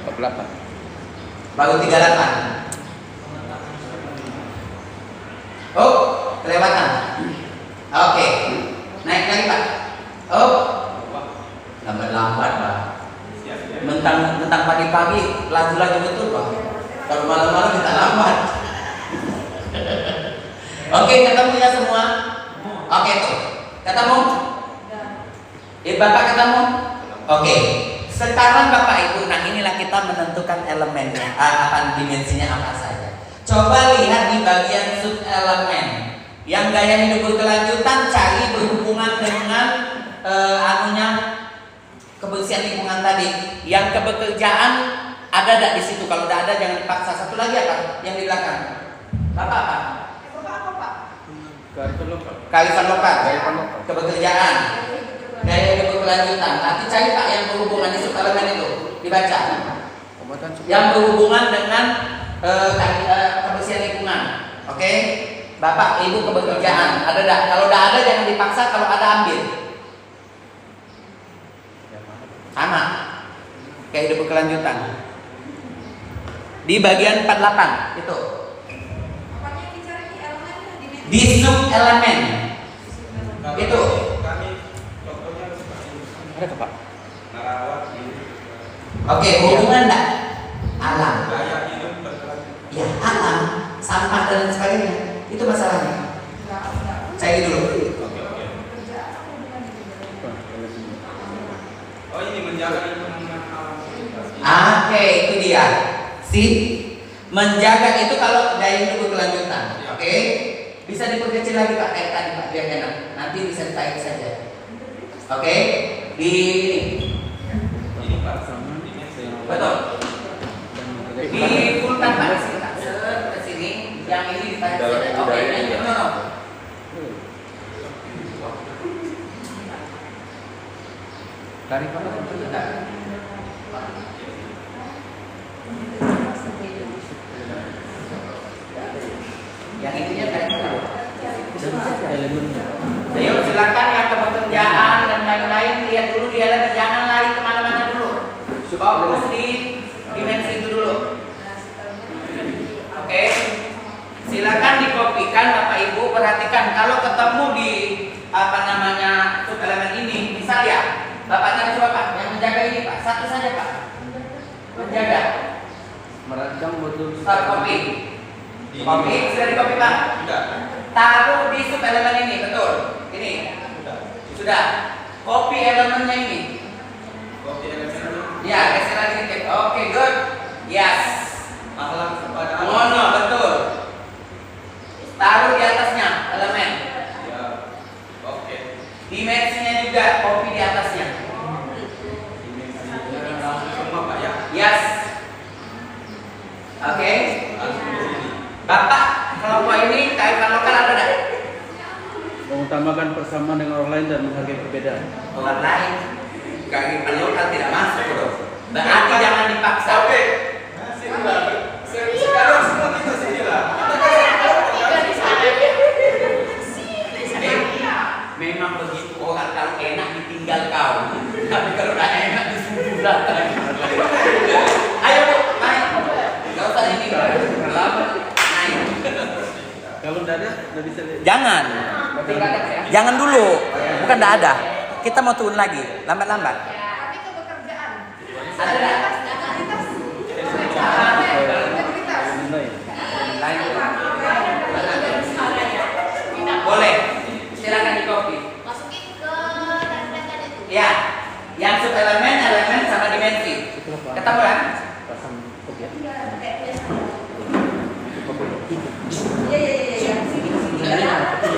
48. baru 38. Oh, kelewatan. Oke. Naik lagi, Pak. Oh. Lambat-lambat, Pak. Mentang pagi-pagi laju-laju betul, Pak. Kalau malam-malam kita lambat. Oke, ketemu ya semua. Oke tuh. Ketemu? Bapak ketemu? Oke. Sekarang Bapak Ibu, nah inilah kita menentukan elemennya, apa dimensinya apa saja. Coba lihat di bagian sub elemen. Yang gaya hidup berkelanjutan cari berhubungan dengan anunya kebersihan lingkungan tadi. Yang kebekerjaan ada tidak di situ? Kalau tidak ada jangan dipaksa. Satu lagi apa? Yang di belakang. Bapak apa? Kearifan lokal. Kebekerjaan. Gaya hidup berkelanjutan. Nanti cari Pak yang berhubungan di sub elemen itu. Dibaca. Yang berhubungan dengan kebersihan lingkungan. Oke? Bapak, Ibu kebekerjaan. Ada tidak? Kalau tidak ada jangan dipaksa. Kalau ada ambil. Sama. Gaya hidup berkelanjutan. Di bagian 48 itu. Di sub elemen. Itu. Ada ke Pak? Oke, hubungan enggak? Alam. Gaya hidup berkelanjutan. Ya, alam, sampah dan sebagainya. Itu masalahnya. Cari dulu. Oh, ini menjaga lingkungan alam. Oke, itu dia. Menjaga itu kalau gaya hidup berkelanjutan. Oke. Bisa diperkecil lagi Pak, kayak tadi Pak, biar enak. Nanti bisa ditarik saja. Oke. Di Ini Pak, betul. Di fullkan Pak, di sini Pak. Ke sini, yang ini ditarik saja. Oke, no. Tarik mana? Bentar. Yang ininya tarik dulu. Elemennya. Ayo silakan yang kepekerjaan dan lain-lain lihat dulu dia lagi, jangan lari kemana-mana dulu. Fokus di dimensi itu dulu. Oke, silakan dikopikan Bapak Ibu, perhatikan kalau ketemu di apa namanya sub elemen ini, misal ya Bapak tadi coba Pak yang menjaga ini Pak, satu saja Pak, menjaga. Merancang betul. Start copy. Copy sudah di copy Pak. Taruh di sub elemen ini, betul. Ini sudah. Copy elemennya ini. Ya, geser lagi dikit. Oke, good. Yes. masalah kepada Mono, betul. Taruh di atasnya elemen. Ya. Oke. Dimensinya juga copy di atasnya. Semua Pak ya. Yes. Oke. Langsung di sini. Bapak, kelompok ini kearifan lokal ada enggak? Mengutamakan persamaan dengan orang lain dan menghargai perbedaan. Orang lain. Kearifan lokal tidak masuk, Bro. Berarti jangan dipaksa. Oke. Sekarang semua kita sini lah. Memang begitu orang kalau enak ditinggal kau. Tapi kalau tidak enak disuruh datang. Ayo Bu, naik. Gak usah ini. Naik. Kalau tidak ada, tidak bisa lihat. Jangan. Jangan dulu. Bukan tidak ada. Kita mau turun lagi. Lambat-lambat. Tapi kebekerjaan. Ada enggak? Boleh. Silakan di copy. Masukin ke rekan-rekan itu. Ya. Yang sub elemen sama dimensi. Ketemu kan? Pasang kopi.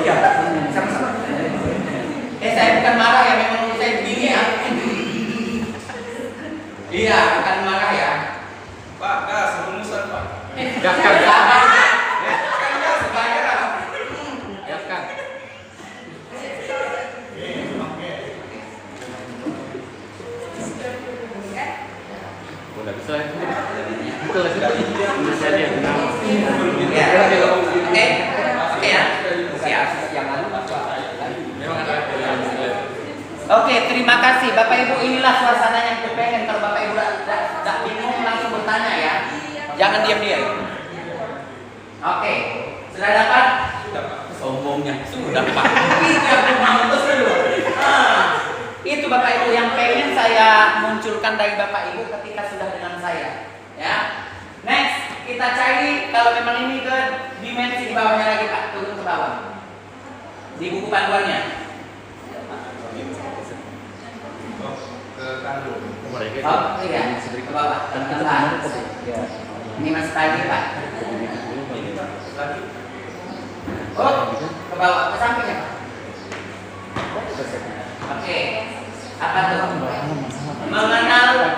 Iya. Sama-sama. Saya bukan marah ya, memang saya begini ya. Iya, bukan marah ya. Pak, gas, rumusan Pak. Gak Ya. Oke. Oke ya. Siap. Oke, terima kasih Bapak Ibu. Inilah suasana yang kepengen. Kalau Bapak Ibu tidak bingung langsung bertanya ya. Jangan diam-diam. Oke, sudah dapat? Sombongnya sudah Pak. Itu Bapak Ibu yang pengen saya munculkan dari Bapak Ibu ketika sudah dengan saya. Ya. Next, kita cari kalau memang ini ke dimensi di bawahnya lagi Pak, turun ke bawah. Di buku panduannya. Oh iya, ke bawah. Ini masih tadi Pak. Oh, ke bawah, ke sampingnya Pak. Oke, apa tuh? Mengenal.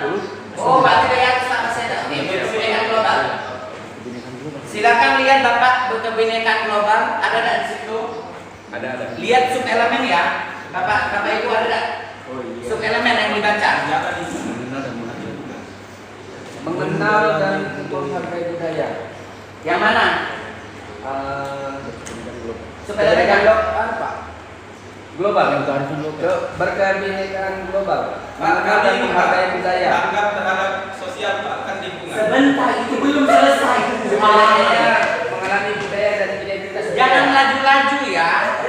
Oh, berarti dari atas Pak masih ada. Ini kebinekaan global. Silakan lihat Bapak kebinekaan global. Ada di situ? Ada. Lihat subelemen ya, Bapak Ibu ada tak? Subelemen yang dibaca. Mengenal dan menghargai budaya. Yang mana? Subelemen global, Pak. Global. Berkebinekaan global. Mengenal dan menghargai budaya. Tanggap terhadap sosial Pak, kan lingkungan. Sebentar, itu belum selesai. Mengenali budaya dan identitas. Jangan laju-laju ya.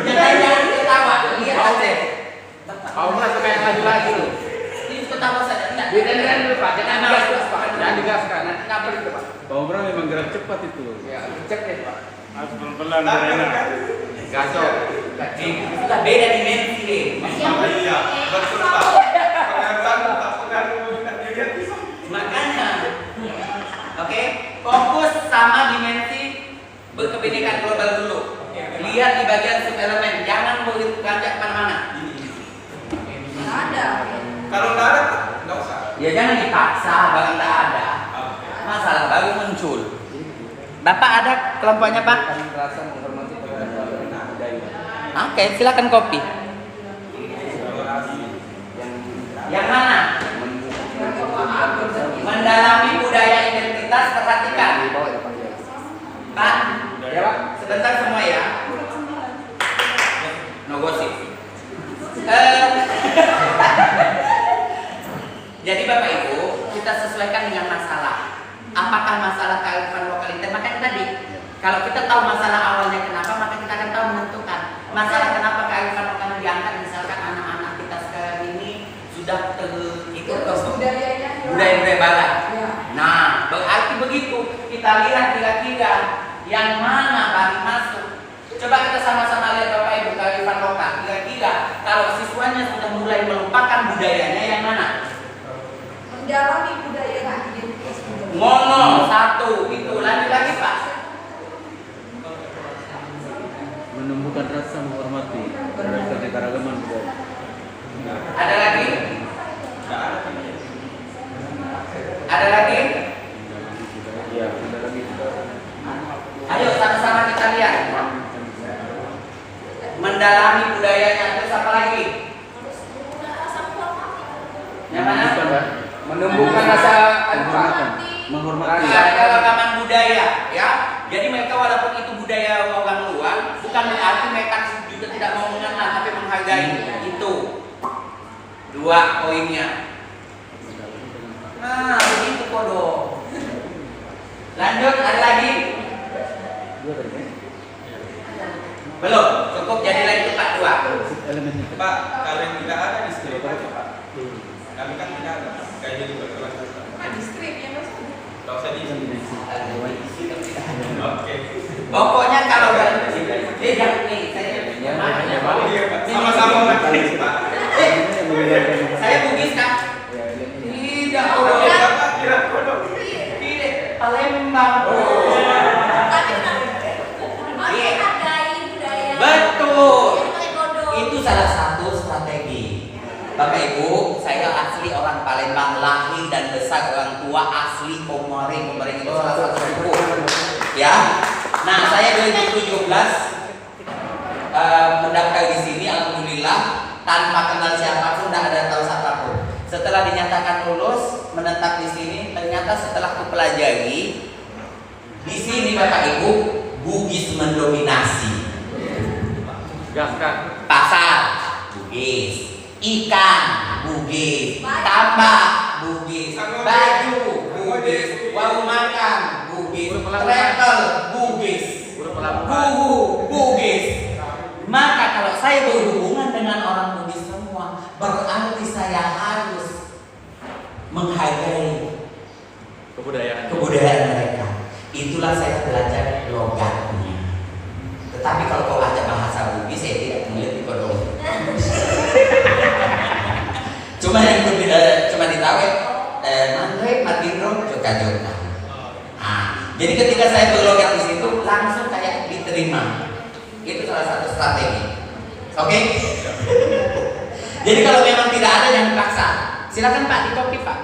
Jangan ketawa. Lihat aja. Kau merasa kayak laju-laju. Ini ketawa saja. Dengarkan dulu Pak, jangan digas Pak. Jangan digaskan. Nanti ngapel itu Pak. Pak Umrah memang gerak cepat itu. Ya, cek deh Pak. Harus pelan-pelan karena Gasok. Sudah beda dimensi deh. Iya, betul Pak. Pengaruhan tak pengaruh dilihat bisa. Makanya, oke, fokus sama dimensi berkebinekaan global dulu. Lihat di bagian subelemen, jangan beranjak kemana-mana. Ada. Kalau nggak ada, nggak usah. Ya jangan dipaksa, barang tak ada. Masalah baru muncul. Bapak ada kelompoknya Pak? Rasa menghormati terhadap budaya. Oke, silakan kopi. Yang mana? Mendalami budaya identitas, perhatikan. Pak, ya Pak, sebentar semua ya. No gosip. Jadi Bapak Ibu, kita sesuaikan dengan masalah. Apakah masalah kearifan lokal itu? Makanya tadi, kalau kita tahu masalah awalnya kenapa, maka kita akan tahu menentukan masalah kenapa kearifan lokal diangkat. Misalkan anak-anak kita sekarang ini sudah terikut ke budaya barat. Nah, berarti begitu. Kita lihat kira-kira yang mana bagi masuk. Coba kita sama-sama lihat Bapak Ibu kearifan lokal. Kira-kira kalau siswanya sudah mulai melupakan budayanya, yang mana? Mendalami budaya dan identitas. Ngomong satu, itu lanjut lagi Pak. menumbuhkan rasa menghormati terhadap keanekaragaman budaya. Ada lagi? Ada lagi? Iya, ada lagi. Ayo sama-sama kita lihat. Mendalami budayanya, terus apa lagi? Yang mana? Menumbuhkan rasa Menghormati. Keanekaragaman budaya, ya. Jadi mereka walaupun itu budaya orang luar, bukan berarti mereka juga tidak mau mengenal, tapi menghargai. Itu dua poinnya. Nah, begitu kodo. Lanjut, ada lagi? Belum, cukup jadi lagi Pak dua. Pak, kalau yang tidak ada di skrip aja Pak. Kami kan tidak ada. Kayak jadi berkelas. Di skrip ya Mas. Tidak usah diisi. Oke. Pokoknya kalau jangan nih, saya Oh iya Pak. Sama-sama Bugis Pak. saya Bugis Kak. Tidak, Tidak kodok. tidak, Palembang. Tapi hargai budaya. Betul. Pakai kodok. Itu salah satu strategi. Bapak Ibu, saya asli orang Palembang, lahir dan besar orang tua asli Komering. Komering itu salah satu suku. Ya. Nah, saya 2017 mendaftar di sini, alhamdulillah tanpa kenal siapapun, tidak ada tahu siapapun. Setelah dinyatakan lulus, menetap di sini, ternyata setelah kupelajari, di sini Bapak Ibu, Bugis mendominasi. Gaskan. Pasar, Bugis. Ikan, Bugis. Tambak, Bugis. Baju, Bugis. Warung makan, Bugis. Travel, Bugis. Buhu, Bugis. Maka kalau saya berhubungan dengan orang Bugis semua, berarti saya harus menghargai kebudayaan mereka. Itulah saya belajar logatnya. Tetapi kalau kau baca bahasa Bugis, saya tidak mengerti kodong. Cuma yang cuma ditahu Mandre, Matindro, Joka-Joka. Jadi ketika saya berlogat di situ langsung kayak diterima. Itu salah satu strategi. Oke? Jadi kalau memang tidak ada yang dipaksa, silakan Pak dikopi Pak.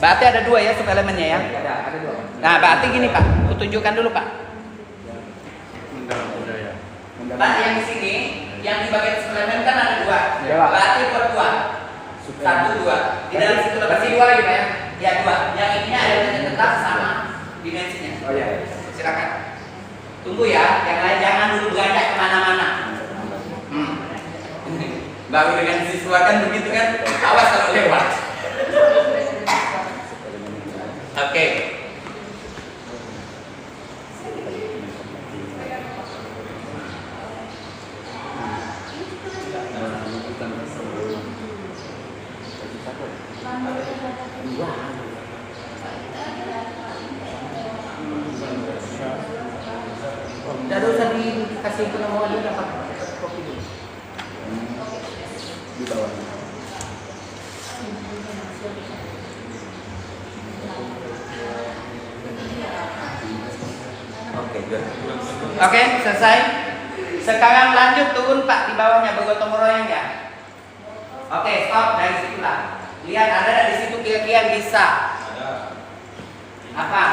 Berarti ada 2 ya subelemennya ya? Ada 2. Nah berarti gini Pak, aku tunjukkan dulu Pak. Pak yang di sini, yang di bagian suplemen kan ada 2. Ya, Pak. Berarti buat 2. 1, 2. Di dalam situ Berarti lebih 2 gitu ya? Ya 2. Yang ini ada tetap sama dimensinya. Oh iya. Silakan. Tunggu ya, yang lain jangan dulu beranjak kemana-mana. Baru dengan siswa kan begitu kan, awas kalau lewat. Oke. Tidak usah dikasih penemuan dulu dapat kopi dulu. Di bawah. Oke, selesai. Sekarang lanjut turun Pak di bawahnya bergotong royong ya. Oke, stop dari situlah. Lihat ada di situ kira-kira bisa. Apa?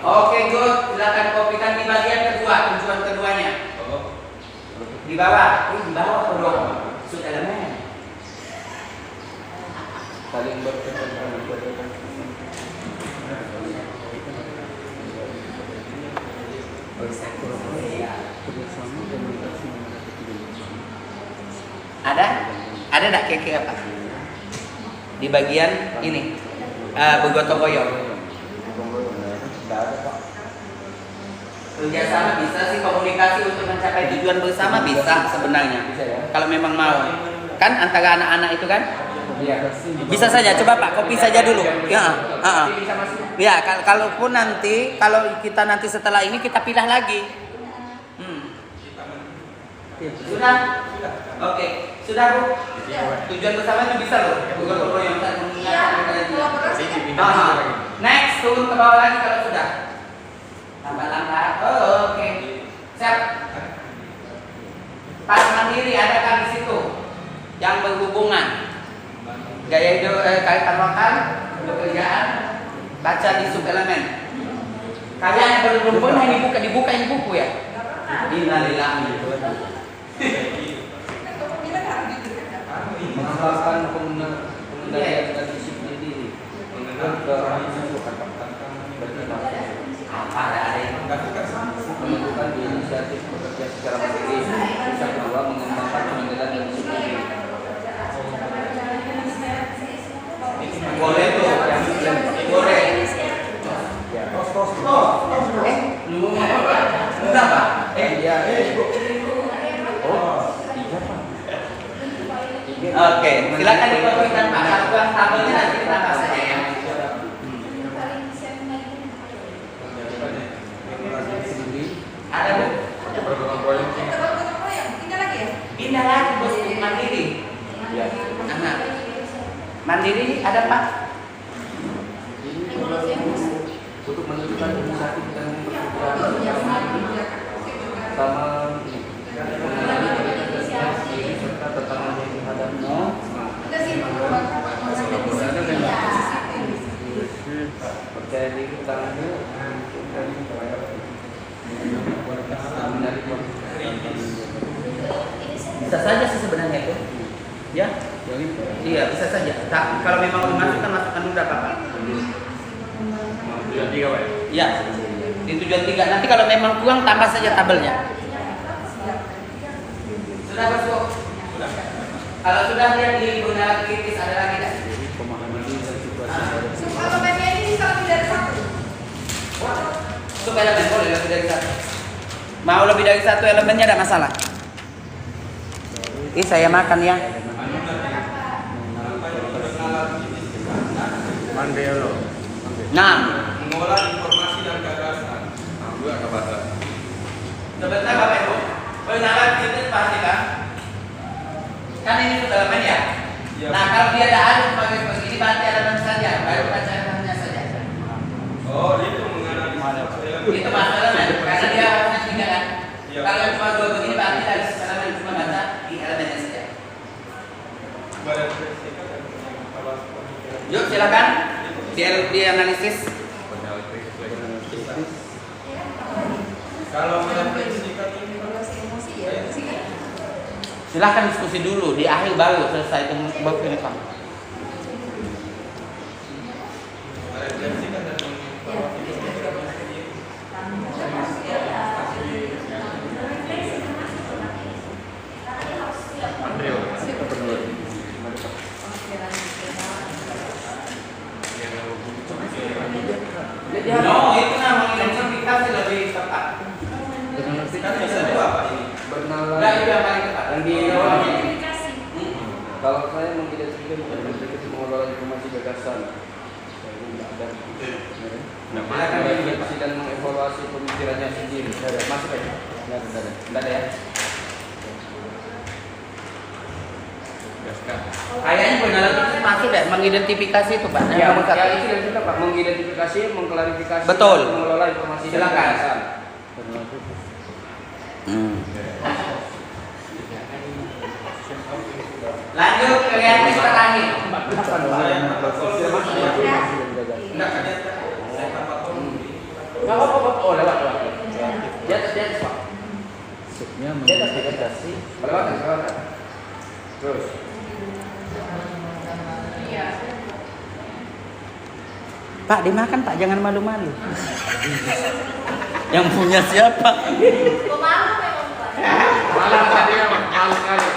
Oke, good. Silakan kopikan di bagian kedua, tujuan keduanya. Di bawah, di bawah kedua. Sud elemen. Saling berkaitan. Ada enggak kira-kira Pak? Di bagian ini bergotong royong. Kerjasama bisa sih, komunikasi untuk mencapai tujuan bersama bisa sebenarnya. Bisa ya? Kalau memang mau. Kan antara anak-anak itu kan? Iya. Bisa saja, coba Pak, kopi saja dulu. Ya, ya, kalaupun nanti, kalau kita nanti setelah ini kita pindah lagi. Sudah? Oke, sudah Bu. Tujuan bersama itu bisa loh. Bergotong royong dan mengingatkan kalian. Next, turun ke bawah lagi kalau sudah. Lambat-lambat. Oh, oke. Siap. Pas mandiri ada kan di situ yang berhubungan. Gaya hidup kaitan lokal, pekerjaan, baca di subelemen. Kalian yang belum pernah dibuka ini buku ya. Innalillahi. Mengamalkan pengendalian dan disiplin diri. Apa ada yang Menentukan inisiatif bekerja secara mandiri. Bisa kedua mengembangkan pengendalian dan disiplin diri. boleh tuh yang boleh. Ya. Belum apa? Enggak Pak. Iya. Oke, silakan dikopikan Pak. Kalau tabelnya nanti kita bahas saja ya. Ada Bu? Pindah lagi bos mandiri. Ya. Anak. Mandiri ada Pak? Untuk menentukan inisiatif dan pekerjaan sama diri serta tekanan yang dihadapi. Percaya diri tangguh Bisa saja sih sebenarnya itu. Iya, bisa saja. Kalau memang mau masukkan, masukkan dulu apa-apa. Tujuan 3 Pak. Iya. Di tujuan 3. Nanti kalau memang kurang tambah saja tabelnya. Sudah masuk. Kalau sudah lihat di guna kritis ada lagi tak? Pemahaman diri dan situasi. Kalau bagian ini bisa lebih dari satu. Untuk elemen boleh lebih dari satu. Mau lebih dari satu elemennya tidak masalah. Saya makan ya. Mandelo. Nah, Mengolah informasi dan gagasan. Juga ke bahasa. sebentar Bapak Ibu. Pengenalan kritis pasti kan? Kan ini sudah elemen ya? Iya. Nah, kalau dia ada adu sebagai begini berarti elemen saja, baru baca elemennya saja. Oh, itu menganalisis elemen. Itu masuk elemen, karena dia harusnya 3 kan? Iya. Kalau yang cuma 2 begini berarti dari elemen cuma baca di elemennya saja. Badan predikat dan evaluasi pemikiran. Yuk silakan di analisis. Kalau badan predikat ini Silahkan diskusi dulu, di akhir baru selesai bab ini kamu. badan predikat dan evaluasi pemikiran. No, itu namanya identifikasi lebih tepat. Kan bisa juga Pak ini. Enggak, itu yang paling tepat. Yang di Identifikasi. kalau saya mengidentifikasi mengelola informasi gagasan, saya tidak ada. Silakan Mengidentifikasi dan mengevaluasi pemikirannya sendiri. Masuk aja. Tidak ada ya. Kayaknya pengenalan itu masuk deh, mengidentifikasi itu Pak. Ya, Nomor satu. itu yang kita Pak, mengidentifikasi, mengklarifikasi, Betul. dan mengelola informasi dan Silakan. gagasan. Lanjut ke yang terakhir. Saya dapat call. Enggak kan ya? Saya dapat call. Nggak apa-apa. Oh, lewat. Di atas Pak. Maksudnya Di atas gagasan. Lewat. Terus. Iya. Pak, dimakan Pak, jangan malu-malu. Yang punya siapa? Pemalu memang Pak. Malah tadi malu kali.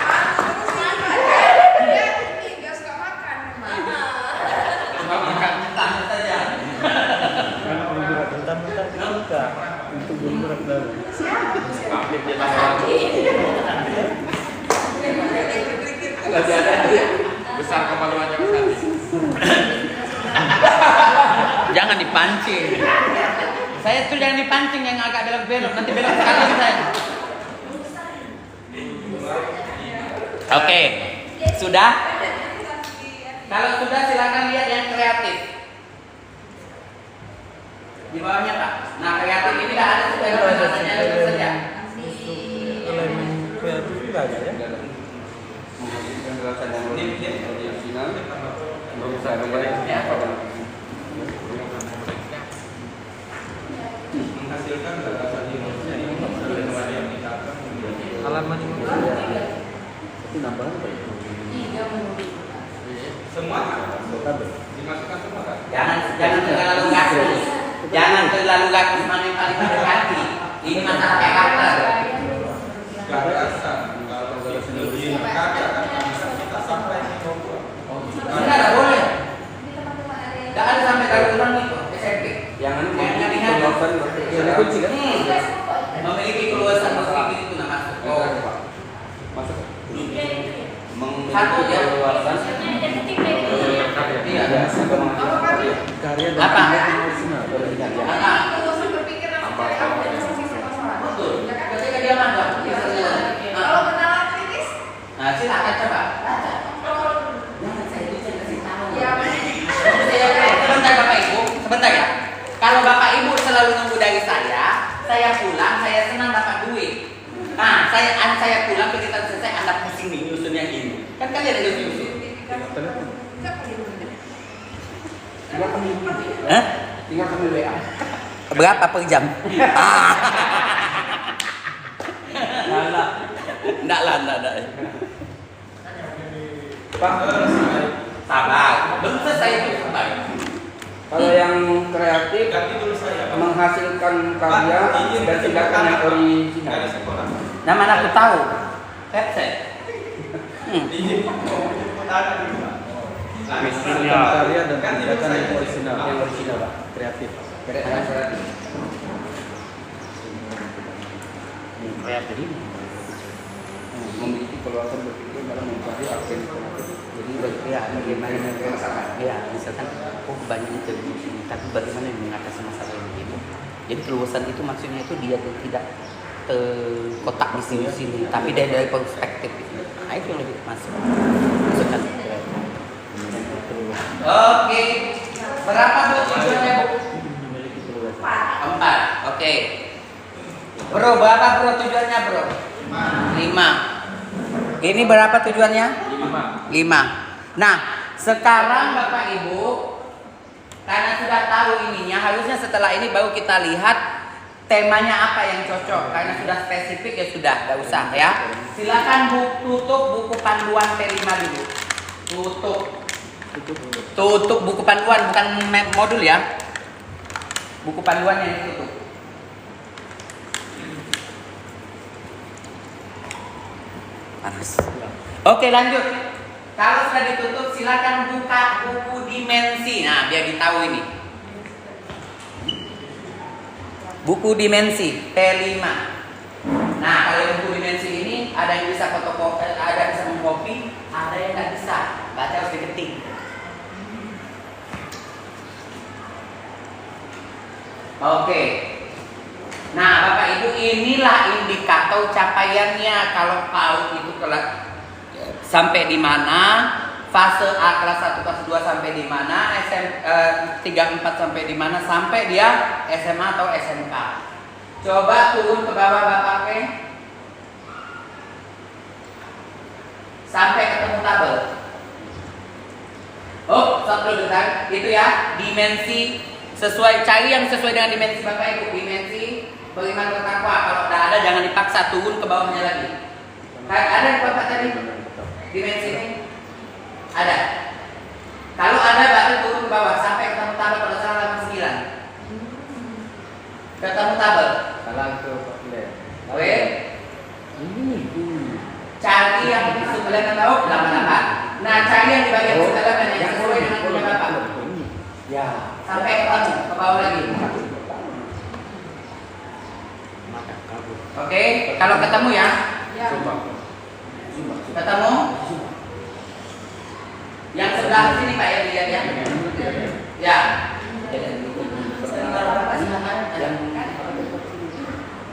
Dia ini nggak suka makan memang. Makan tanya saja. kan bergerak bentar-bentar suka untuk bergerak dulu. Aktif di Lagi ada besar kemaluannya Mas Andi. Jangan dipancing. Saya tuh jangan dipancing yang agak belok-belok, nanti belok sekali saya. Oke, sudah? Kalau sudah silakan lihat yang kreatif. Di bawahnya Pak. Nah kreatif ini tidak ada supaya bahasanya itu saja. Elemen kreatif juga ada ya. Penjelasan yang lebih final. Berusaha Menghasilkan gagasan inovasi yang dicatat. Halaman ini tapi nambah apa ya? Semua Ada. dimasukkan semua kan? Jangan terlalu gakus. Jangan terlalu gakus, mana yang paling mendekati. Ini masalah karakter. Gagasan kalau lebih karya kan bisa kita sampai di bawah. Enggak ada boleh. Enggak ada sampai dari orang itu SMP. yang ini Yang lihat. ini kunci kan? Memiliki keluasan berpikir itu nama masuk. Oh, masuk. Satu ya. Iya. Karya dan Apa? tindakan original. Apa? Betul. Ketika dia magang, dia selesai. Kalau kenalan kritis, Nah, silakan coba. Baca. Jangan saya itu saya kasih tahu. ya Sebentar Bapak Ibu, sebentar ya. Kalau Bapak Ibu selalu nunggu dari saya pulang, saya senang dapat duit. Nah, saya pulang ketika selesai Anda pusing nih nyusun yang ini. Kan kalian yang nyusun. Hah? Tinggal kami WA. Berapa per jam? Enggak lah. Pak. Sabar. Belum selesai itu sabar. Kalau yang kreatif menghasilkan karya dan tindakan yang original. Nah, mana aku tahu? Kepset. Menghasilkan karya dan tindakan yang original. Yang original, Pak. Kreatif. Kreatif. Kreatif ini. Memiliki keluasan berpikir dalam mencari agen kreatif. Jadi bagaimana masalah? Ya, misalkan banyak itu di sini, tapi bagaimana mengatasi masalah ini itu? Jadi keluasan itu maksudnya itu dia tidak terkotak di sini, tapi dari perspektif itu. Nah, itu yang lebih masukkan. Oke, berapa Bu tujuannya Bu? 4. Oke. Bro, berapa bro tujuannya bro? 5. Ini berapa tujuannya? 5. Nah, sekarang Bapak Ibu, karena sudah tahu ininya, harusnya setelah ini baru kita lihat temanya apa yang cocok. Karena sudah spesifik ya sudah, nggak usah ya. Silakan tutup buku panduan T5 dulu. Tutup buku panduan, bukan modul ya. Buku panduannya yang ditutup. Panas. Oke, lanjut. Kalau sudah ditutup, silakan buka buku dimensi. Nah, biar ditahu ini. Buku dimensi T5. Nah, kalau buku dimensi ini ada yang bisa fotokopi, ada yang bisa mengcopy, ada yang nggak bisa. Baca harus diketik. Oke. Nah, Bapak Ibu, inilah indikator capaiannya kalau PAUD itu kelas sampai di mana, fase A kelas 1 kelas 2 sampai di mana, 3 4 sampai di mana, sampai dia SMA atau SMK. Coba turun ke bawah Bapak P. Sampai ketemu tabel. Oh, satu bentar. Itu ya, dimensi sesuai, cari yang sesuai dengan dimensi Bapak Ibu. Dimensi beriman bertakwa. Kalau tidak ada jangan dipaksa, turun ke bawahnya lagi. Ada yang Bapak tadi? Dimensi ini? Ada. Kalau ada berarti turun ke bawah sampai ketemu tabel pada salah 89. Ketemu tabel. Salah ke Pak Lek. Oke. Cari yang di sebelah tahu 88. Nah, cari yang di bagian sebelah kanan yang sesuai dengan punya Bapak. Ya. Sampai ketemu ke bawah lagi. Oke, kalau ketemu ya. Ketemu? Yang sebelah sini Pak ya, lihat ya. Ya.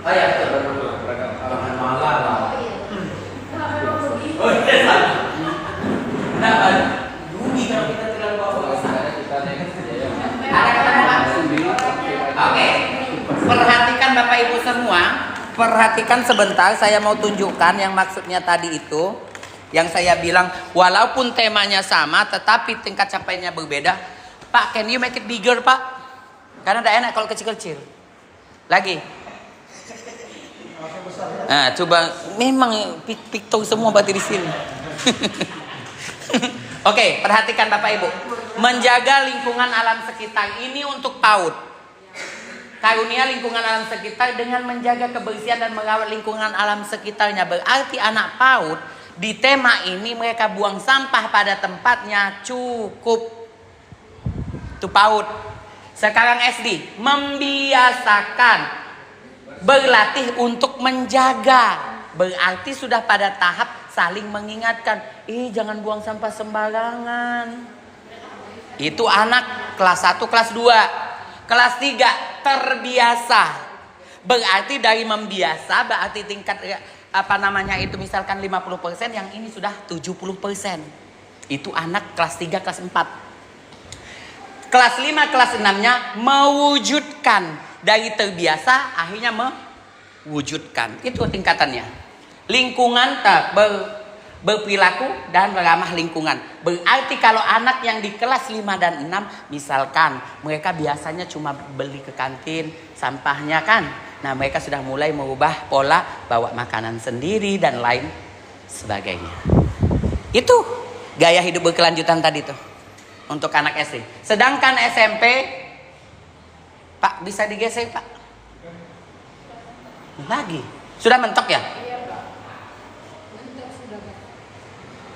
Oh ya, betul. Oh iya, salah. Kenapa? Rugi kalau kita terlalu bawah. Ada ketemu Pak? Oke. Perhatikan Bapak Ibu semua. Perhatikan sebentar, saya mau tunjukkan yang maksudnya tadi itu. Yang saya bilang, walaupun temanya sama, tetapi tingkat capaiannya berbeda. Pak, can you make it bigger, Pak? Karena tidak enak kalau kecil-kecil. Lagi. Nah, coba. Memang picture semua berarti di sini. Oke, perhatikan Bapak Ibu. Menjaga lingkungan alam sekitar ini untuk PAUD. Karunia lingkungan alam sekitar dengan menjaga kebersihan dan merawat lingkungan alam sekitarnya. Berarti anak PAUD di tema ini mereka buang sampah pada tempatnya cukup. Itu PAUD. Sekarang SD membiasakan berlatih untuk menjaga. Berarti sudah pada tahap saling mengingatkan. Jangan buang sampah sembarangan. Itu anak kelas 1, kelas 2. Kelas 3 terbiasa. Berarti dari membiasa berarti tingkat itu misalkan 50%, yang ini sudah 70%. Itu anak kelas 3, kelas 4. Kelas 5, kelas 6-nya mewujudkan. Dari terbiasa akhirnya mewujudkan. Itu tingkatannya. Lingkungan berperilaku dan ramah lingkungan. Berarti kalau anak yang di kelas 5 dan 6 misalkan mereka biasanya cuma beli ke kantin sampahnya kan. Nah, mereka sudah mulai merubah pola bawa makanan sendiri dan lain sebagainya. Itu Gaya hidup berkelanjutan tadi tuh untuk anak SD. Sedangkan SMP, Pak bisa digeser Pak. Lagi sudah mentok ya?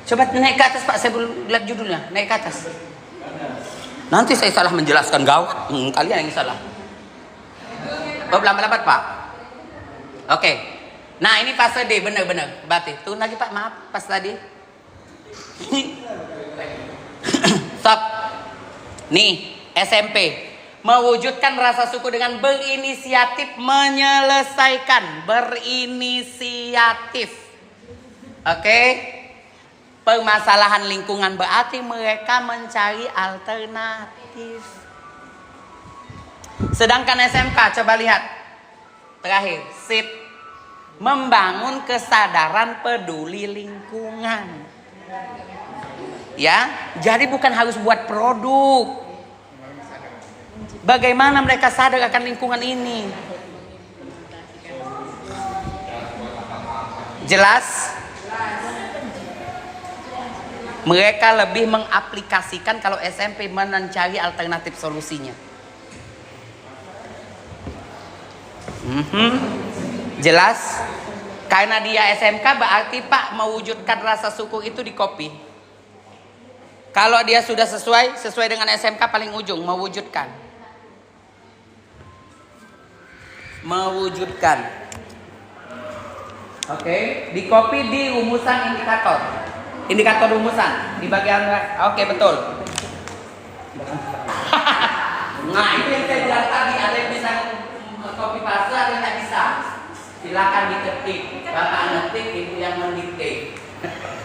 Coba naik ke atas Pak, saya belum lihat judulnya. Naik ke atas. Nanti saya salah menjelaskan gawat. Kalian yang salah. Oh, lambat-lambat Pak. Oke. Nah ini fase D, benar-benar. Berarti turun lagi Pak, maaf pas tadi. Stop. Nih SMP mewujudkan rasa syukur dengan berinisiatif menyelesaikan. Berinisiatif. Oke. Permasalahan lingkungan berarti mereka mencari alternatif. Sedangkan SMK coba lihat. Terakhir, sip. Membangun kesadaran peduli lingkungan. Ya, jadi bukan harus buat produk. Bagaimana mereka sadar akan lingkungan ini? Jelas? Mereka lebih mengaplikasikan kalau SMP mencari alternatif solusinya. Jelas? Karena dia SMK berarti Pak mewujudkan rasa syukur itu di copy. Kalau dia sudah sesuai dengan SMK paling ujung, mewujudkan. Oke, di copy di rumusan indikator. Indikator rumusan di bagian oke betul. Nah itu yang saya bilang tadi, ada yang bisa copy paste, ada yang tidak bisa. Silakan diketik, bapak ngetik, ibu yang mendikte.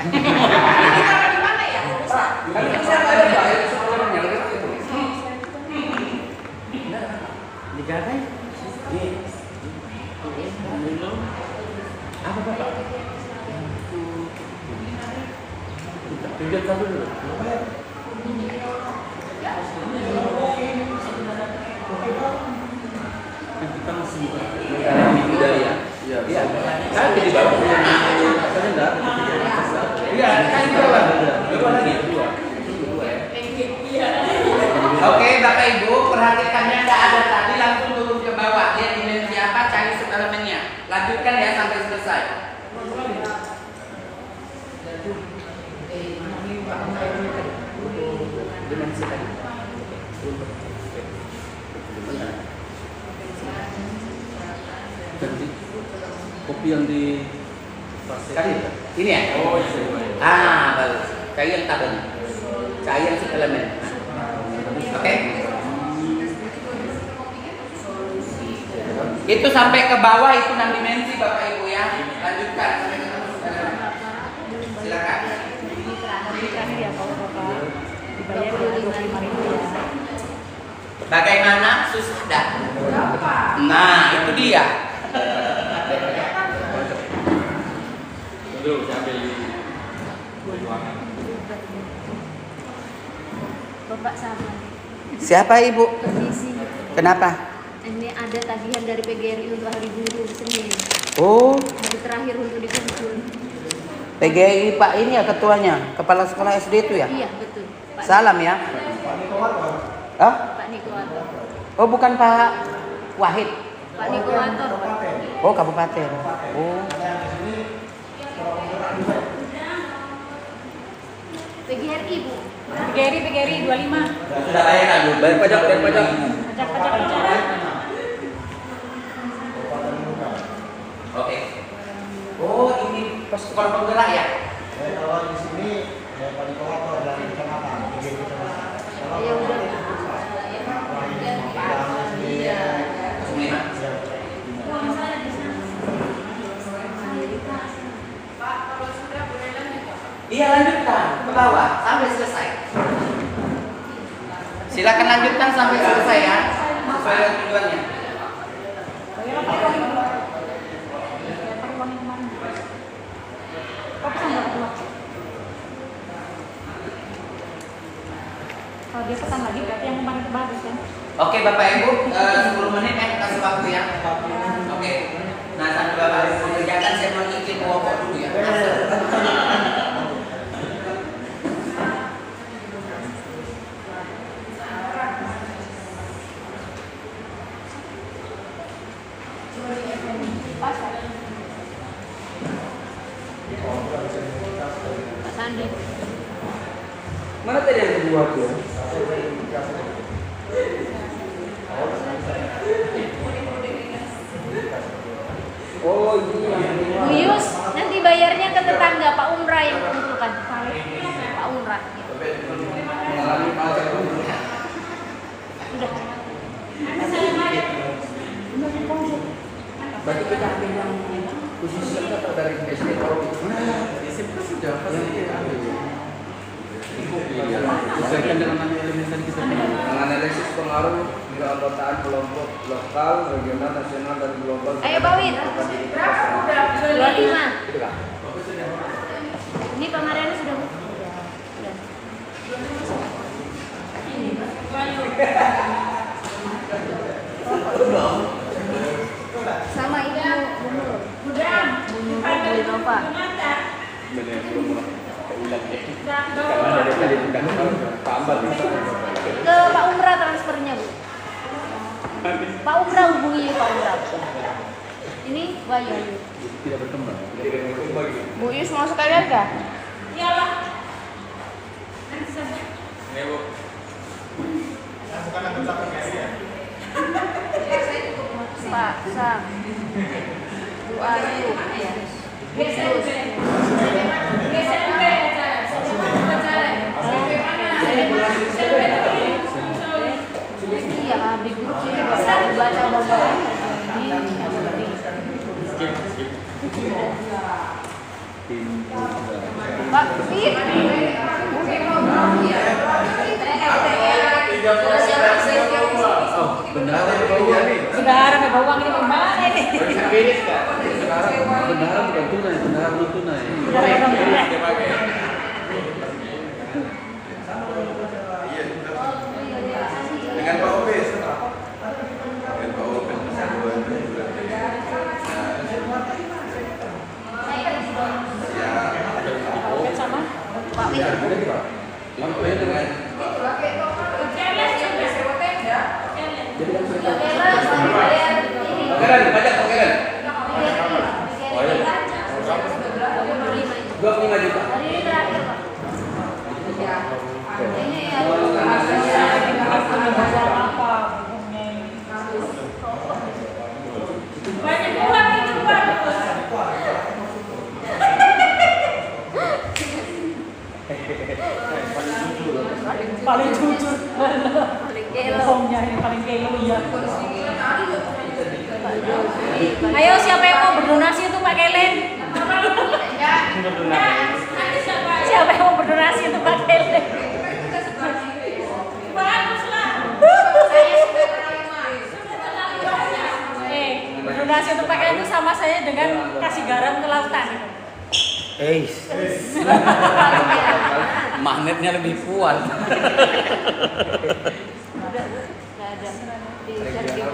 Di mana ya? Kan bisa ada Pak, ya, sekolahnya. Digagai. Apa Bapak? Tunjuk satu dulu. Kita masih budaya. Iya. Kan jadi bapak punya apa enggak? Iya, kan itu Pak. Dua lagi, dua. Oke Bapak Ibu, perhatikannya tidak ada tadi, langsung turun ke bawah. Lihat dimensi apa, cari subelemennya. Lanjutkan ya sampai selesai. Kopi yang di Kali ini ya? Oh, iya. Bagus. Cari yang tabung. Cari yang subelemen. Oke. Itu sampai ke bawah itu 6 dimensi Bapak Ibu ya. Lanjutkan sampai ke subelemen. Silakan. Terakhir ya kalau Bapak dibayar 25.000 ya. Bagaimana susah? Nah, itu dia. Dulu saya ambil di ruangan. Bapak sama. Siapa Ibu? Permisi. Kenapa? Ini ada tagihan dari PGRI untuk hari buruh Senin. Oh, Hari terakhir untuk dikumpul. PGRI Pak ini ya ketuanya, kepala sekolah SD itu ya? Iya betul. Pak Salam ya. Hah? Pak Nikowator. Oh, bukan Pak Wahid. Pak Nikowator. Oh, kabupaten. Oh. PGRI Bu. PGRI 25. Sudah bayar kan? Bayar pajak. Pajak bicara. Oke. Oh, ini sekolah penggerak ya? Kalau di sini paling kotor dari kecamatan. Ya udah. Pak, kalau sudah boleh lanjut. Iya, lanjutkan ke bawah sampai selesai. Silakan lanjutkan sampai selesai ya. Sesuai dengan tujuannya. Kalau dia pesan lagi berarti yang kemarin itu bagus kan? Oke Bapak Ibu, 10 menit ya kasih waktu ya. Oke. Nah sambil Bapak Ibu kerjakan, saya mau izin rokok dulu ya. Pasar. Pak Sandi. Mana tadi yang kedua tuh? Oh iya. Bu Yus, nanti bayarnya ke tetangga Pak Umrah yang kumpulkan. Pak Umrah. Mengalami macam Udah. Berarti kita ambil yang khususnya atau dari SD atau SMP sudah pasti ambil. sesuaikan dengan elemen tadi kita Menganalisis pengaruh keanggotaan kelompok lokal, regional, nasional, dan global. Ayo Bawin. 25. itu kan? Ini Pak Mariana sudah. Sama Ibu Bunur. Bunur Bu Nova. Benar belum ulang ya. Karena dari tadi udah tambah bisa. Ke Pak Umrah transfernya, Bu. Pak Umrah hubungi Pak Umrah. Ini Bayu. Tidak berkembang. Bu Yus mau sekalian enggak? Iyalah. Ini Bu. Pak Sam. Bu Ayu. Iya, di grup sini bisa dibaca bapak. Pak Fit. Benar ya, Saudara may bawang ini kemana ini? benar bukan tunai, benar belum tunai. Saudara yang benar. Dengan Pak Opes. Dengan Pak Opes Sama. Pak Fit. Sampai dengan Pangeran, pajak Pangeran. 25 juta. Hari ini terakhir, Pak. Ini ya. Banyak uang itu Pak. Paling jujur. Paling gelo. Bohongnya ini paling gelo ya. Ayo siapa yang mau berdonasi untuk Pak Kelen? Siapa yang mau berdonasi untuk Pak Kelen? Baguslah. Berdonasi untuk Pak Kelen itu sama saya dengan kasih garam ke lautan. Magnetnya lebih kuat. Nggak ada. Di Sergio.